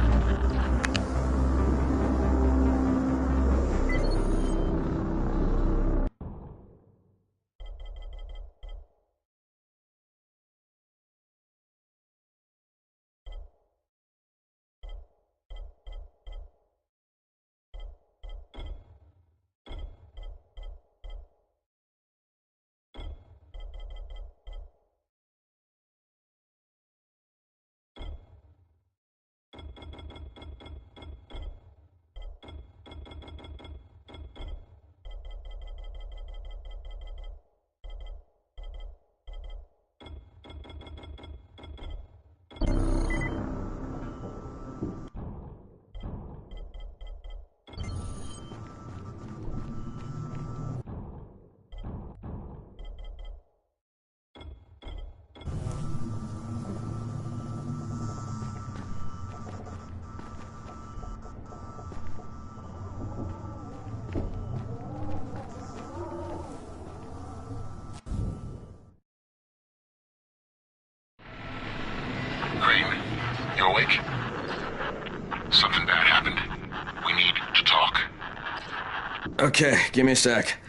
You awake? Something bad happened. We need to talk. Okay, give me a sec.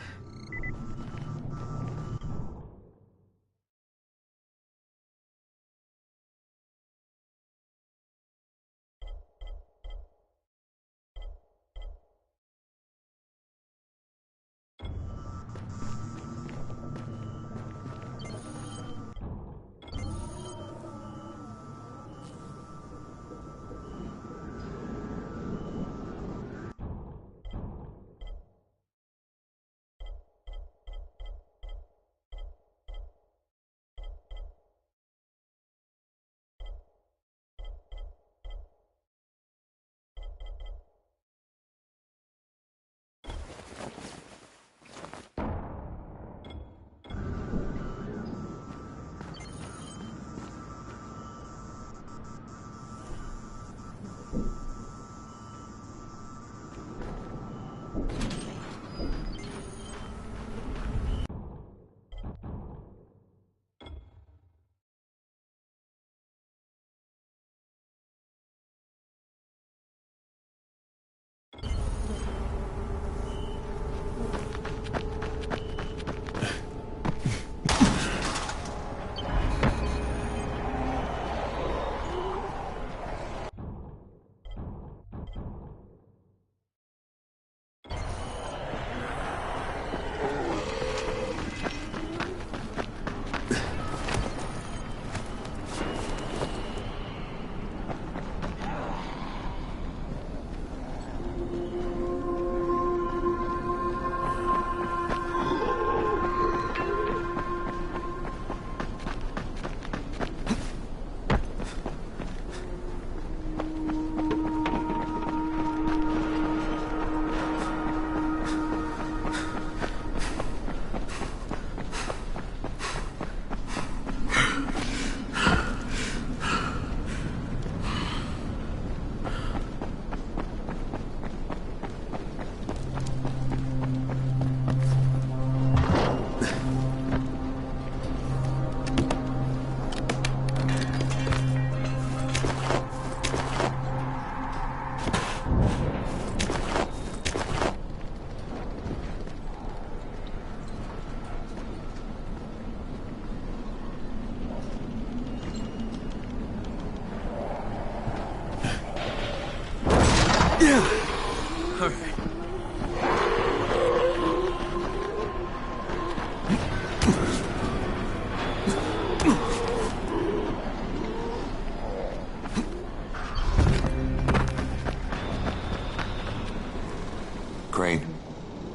Crane,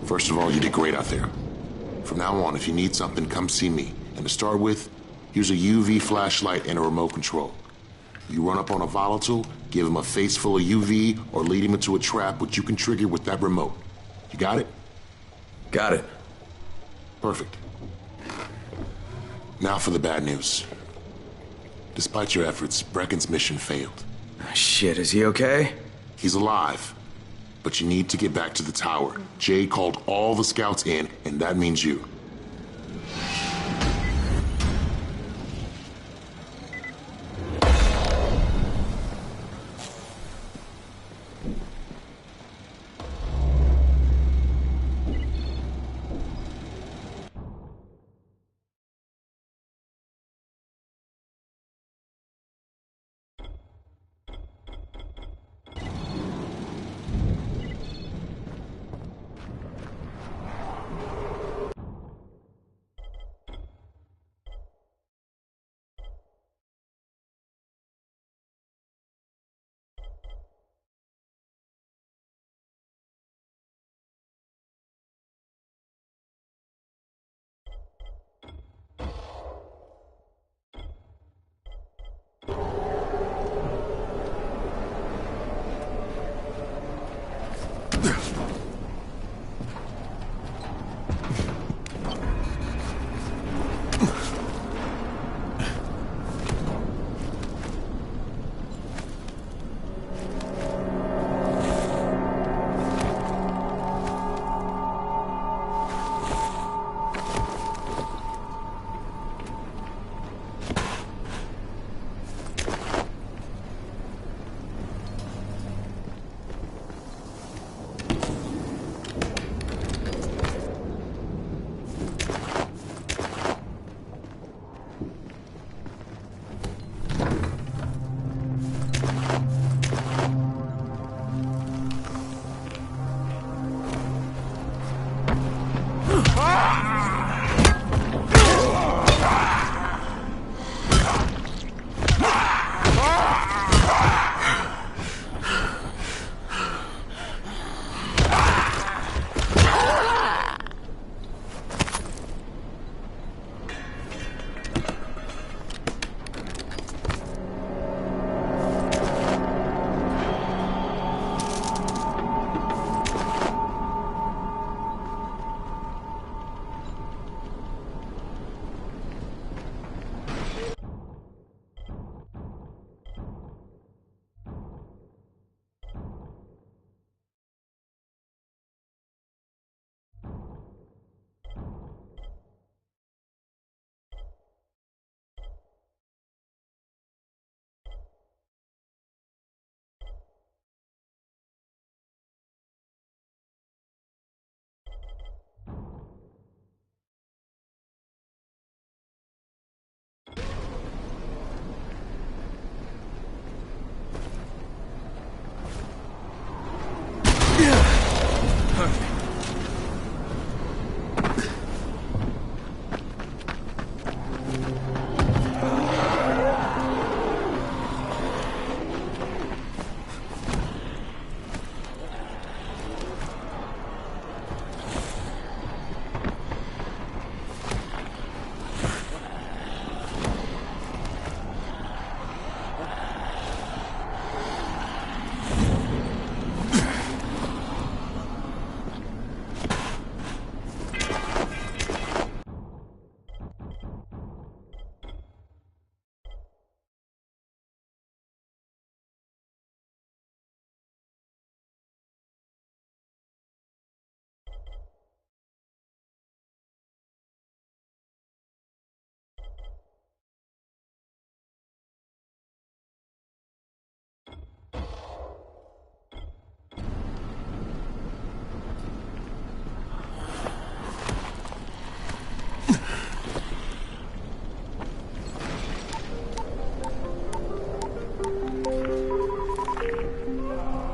first of all, you did great out there. From now on, if you need something, come see me. And to start with, here's a UV flashlight and a remote control. You run up on a volatile, give him a face full of UV, or lead him into a trap which you can trigger with that remote. You got it? Got it. Perfect. Now for the bad news. Despite your efforts, Brecken's mission failed. Shit, is he okay? He's alive. But you need to get back to the tower. Jay called all the scouts in, and that means you.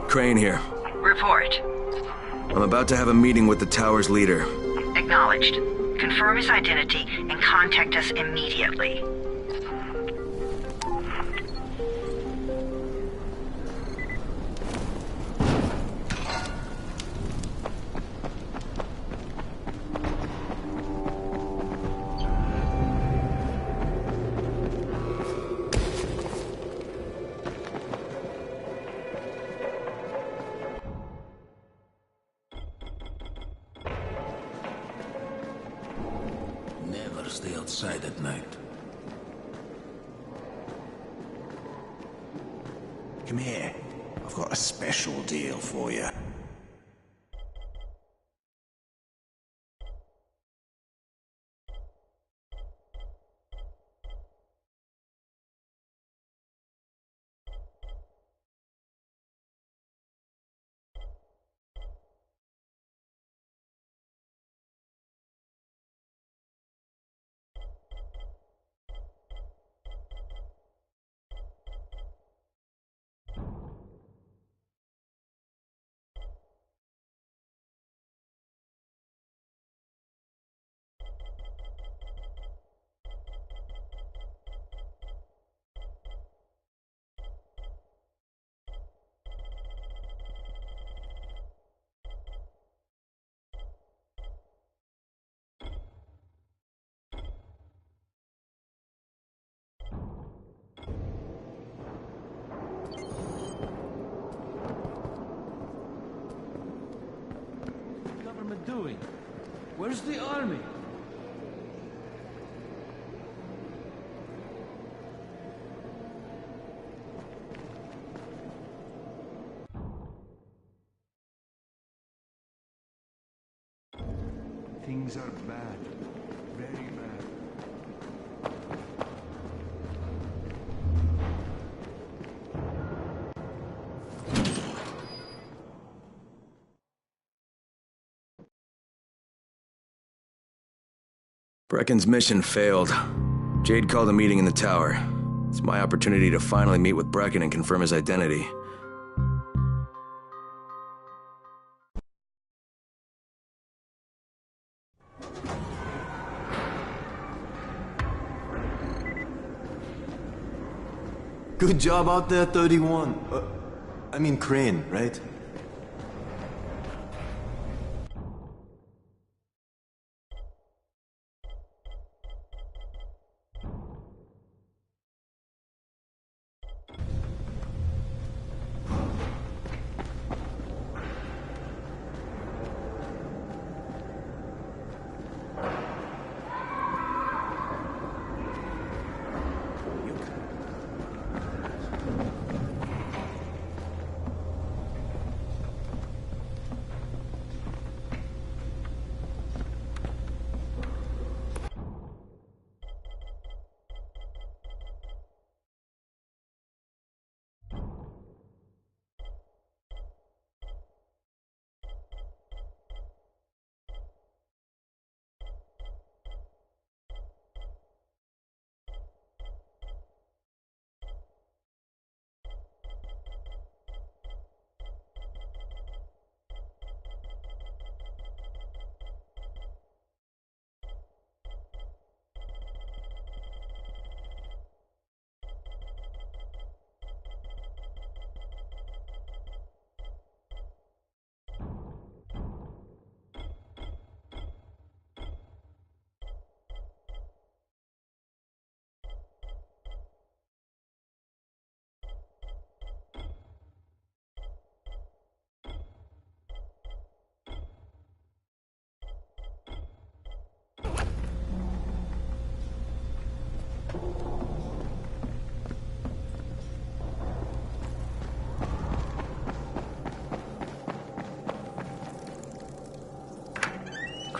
Crane here. Report. I'm about to have a meeting with the tower's leader. Acknowledged. Confirm his identity and contact us immediately. Stay outside at night. Come here. I've got a special deal for you. Doing? Where's the army? Things are bad. Very bad. Brecken's mission failed. Jade called a meeting in the tower. It's my opportunity to finally meet with Brecken and confirm his identity. Good job out there, 31. I mean Crane, right?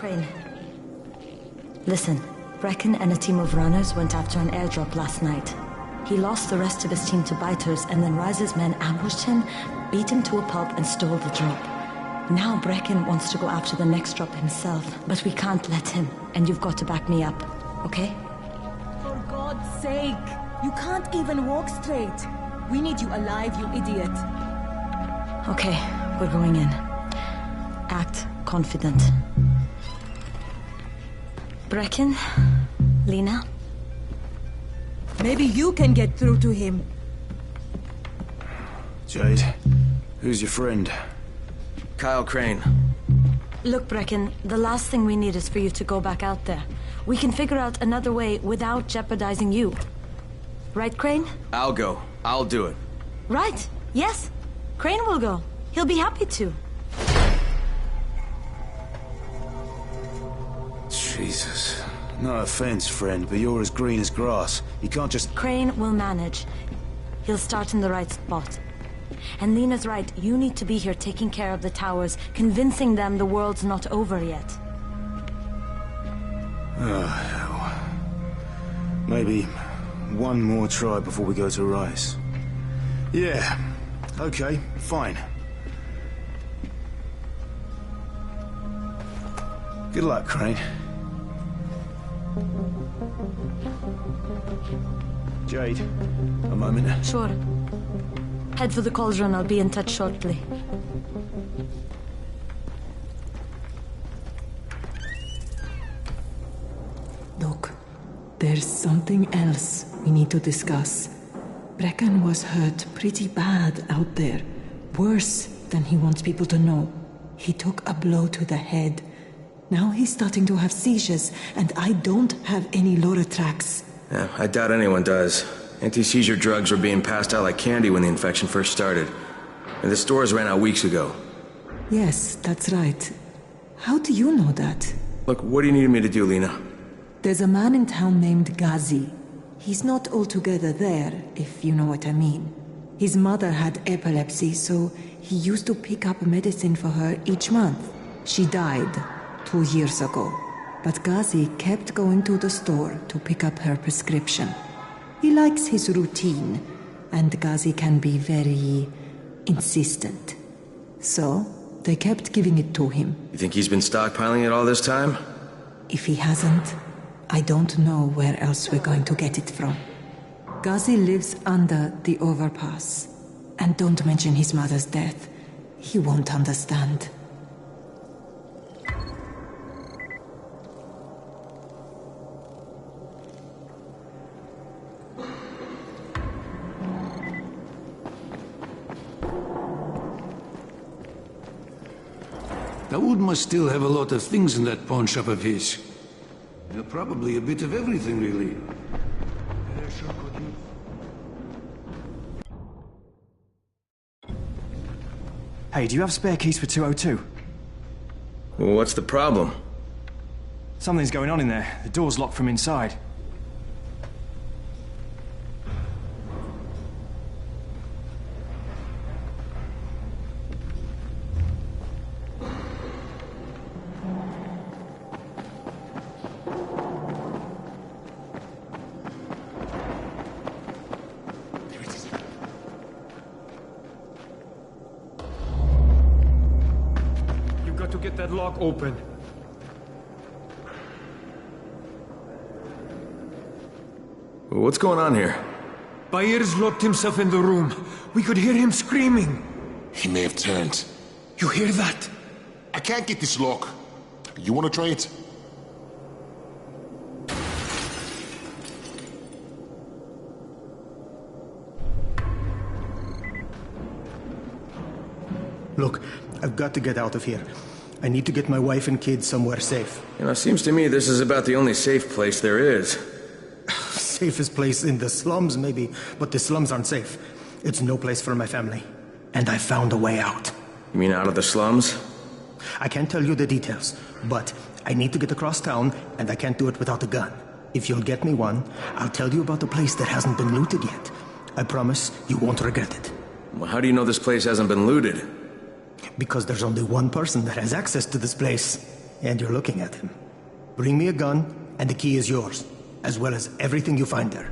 Crane. Listen, Brecken and a team of runners went after an airdrop last night. He lost the rest of his team to biters, and then Rise's men ambushed him, beat him to a pulp, and stole the drop. Now Brecken wants to go after the next drop himself, but we can't let him, and you've got to back me up, okay? For God's sake! You can't even walk straight! We need you alive, you idiot! Okay, we're going in. Act confident. Brecken? Lena? Maybe you can get through to him. Jade, who's your friend? Kyle Crane. Look, Brecken, the last thing we need is for you to go back out there. We can figure out another way without jeopardizing you. Right, Crane? I'll go. I'll do it. Right. Yes. Crane will go. He'll be happy to. Jesus. No offense, friend, but you're as green as grass. You can't just... Crane will manage. He'll start in the right spot. And Lena's right. You need to be here taking care of the towers, convincing them the world's not over yet. Oh, hell. Maybe one more try before we go to Rice. Yeah. Okay, fine. Good luck, Crane. Jade, a moment. Sure. Head for the cauldron. I'll be in touch shortly. Look, there's something else we need to discuss. Brecken was hurt pretty bad out there. Worse than he wants people to know. He took a blow to the head. Now he's starting to have seizures, and I don't have any Loratrax. Yeah, I doubt anyone does. Anti-seizure drugs were being passed out like candy when the infection first started. And the stores ran out weeks ago. Yes, that's right. How do you know that? Look, what do you need me to do, Lena? There's a man in town named Ghazi. He's not altogether there, if you know what I mean. His mother had epilepsy, so he used to pick up medicine for her each month. She died 2 years ago, but Ghazi kept going to the store to pick up her prescription. He likes his routine, and Ghazi can be very insistent. So, they kept giving it to him. You think he's been stockpiling it all this time? If he hasn't, I don't know where else we're going to get it from. Ghazi lives under the overpass. And don't mention his mother's death. He won't understand. Dawood must still have a lot of things in that pawn shop of his. Yeah, probably a bit of everything, really. Hey, do you have spare keys for 202? Well, what's the problem? Something's going on in there. The door's locked from inside. To get that lock open. What's going on here? Bayer's locked himself in the room. We could hear him screaming. He may have turned. You hear that? I can't get this lock. You want to try it? Look, I've got to get out of here. I need to get my wife and kids somewhere safe. You know, it seems to me this is about the only safe place there is. Safest place in the slums, maybe, but the slums aren't safe. It's no place for my family. And I found a way out. You mean out of the slums? I can't tell you the details, but I need to get across town, and I can't do it without a gun. If you'll get me one, I'll tell you about the place that hasn't been looted yet. I promise you won't regret it. Well, how do you know this place hasn't been looted? Because there's only one person that has access to this place, and you're looking at him. Bring me a gun, and the key is yours, as well as everything you find there.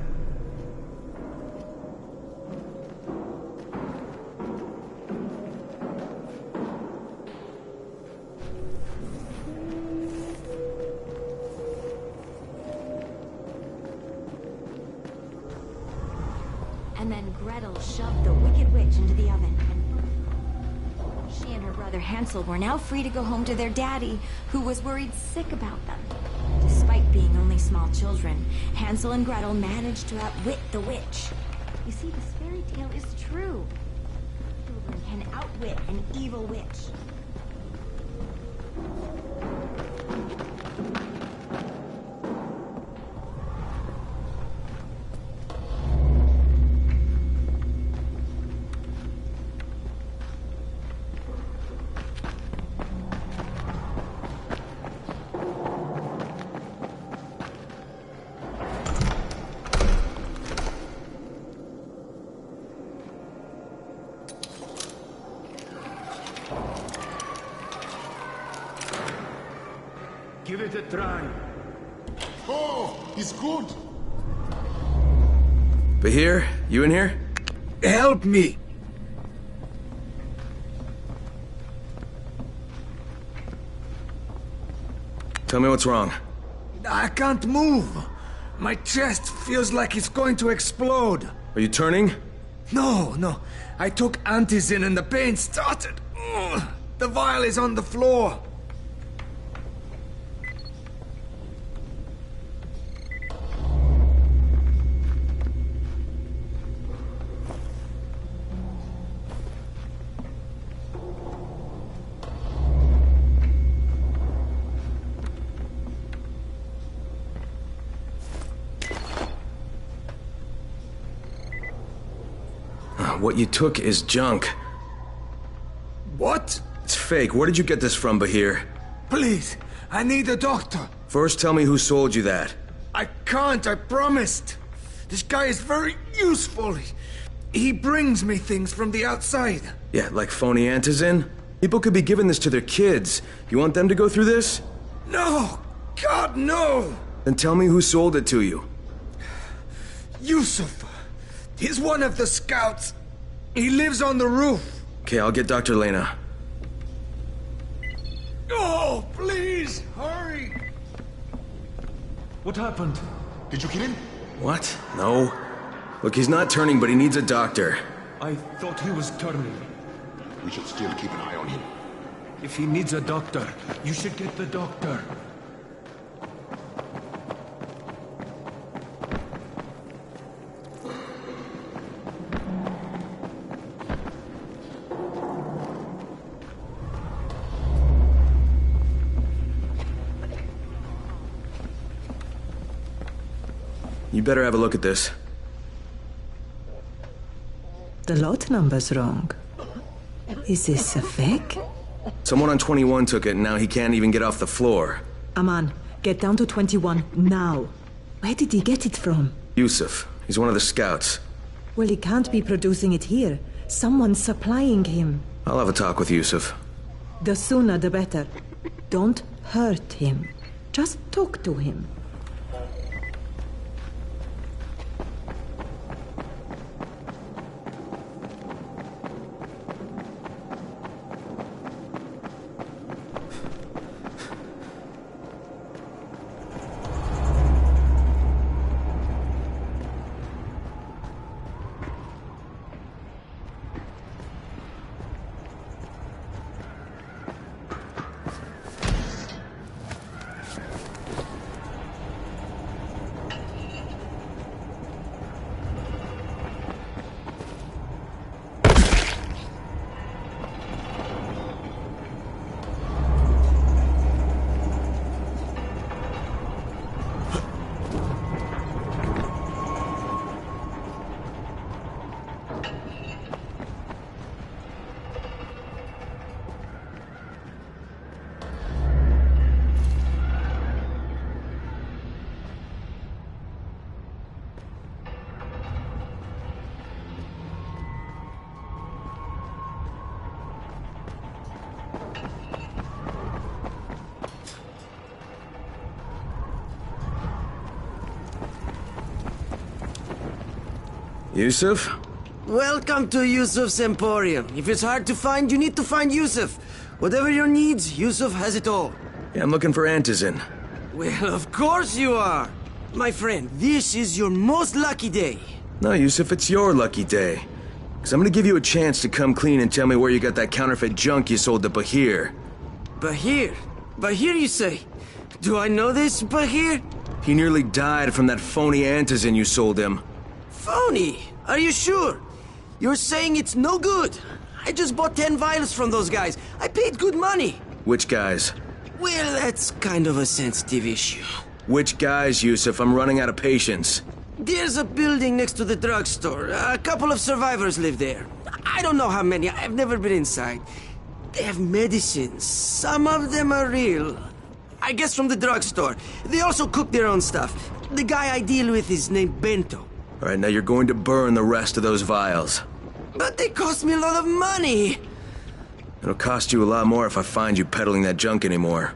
And then Gretel shoved the wicked witch into the oven. She and her brother Hansel were now free to go home to their daddy, who was worried sick about them. Despite being only small children, Hansel and Gretel managed to outwit the witch. You see, this fairy tale is true. Children can outwit an evil witch. Give it a try. Oh, he's good. Bahir, you in here? Help me! Tell me what's wrong. I can't move. My chest feels like it's going to explode. Are you turning? No. I took antizin and the pain started. The vial is on the floor. What you took is junk. What? It's fake. Where did you get this from, Bahir? Please, I need a doctor. First, tell me who sold you that. I can't, I promised. This guy is very useful. He brings me things from the outside. Yeah, like phony antizin? People could be giving this to their kids. You want them to go through this? No! God, no! Then tell me who sold it to you. Yusuf. He's one of the scouts. He lives on the roof. Okay, I'll get Dr. Lena. Oh, please, hurry! What happened? Did you kill him? What? No. Look, he's not turning, but he needs a doctor. I thought he was turning. We should still keep an eye on him. If he needs a doctor, you should get the doctor. You better have a look at this. The lot number's wrong. Is this a fake? Someone on 21 took it, and now he can't even get off the floor. Aman, get down to 21 now. Where did he get it from? Yusuf. He's one of the scouts. Well, he can't be producing it here. Someone's supplying him. I'll have a talk with Yusuf. The sooner the better. Don't hurt him. Just talk to him. Yusuf? Welcome to Yusuf's Emporium. If it's hard to find, you need to find Yusuf. Whatever your needs, Yusuf has it all. Yeah, I'm looking for antizin. Well, of course you are. My friend, this is your most lucky day. No, Yusuf, it's your lucky day. Because I'm gonna give you a chance to come clean and tell me where you got that counterfeit junk you sold to Bahir. Bahir? Bahir, you say? Do I know this, Bahir? He nearly died from that phony antizin you sold him. Phony? Are you sure? You're saying it's no good? I just bought 10 vials from those guys. I paid good money. Which guys? Well, that's kind of a sensitive issue. Which guys, Yusuf? I'm running out of patience. There's a building next to the drugstore. A couple of survivors live there. I don't know how many. I've never been inside. They have medicines. Some of them are real. I guess from the drugstore. They also cook their own stuff. The guy I deal with is named Bento. All right, now you're going to burn the rest of those vials. But they cost me a lot of money. It'll cost you a lot more if I find you peddling that junk anymore.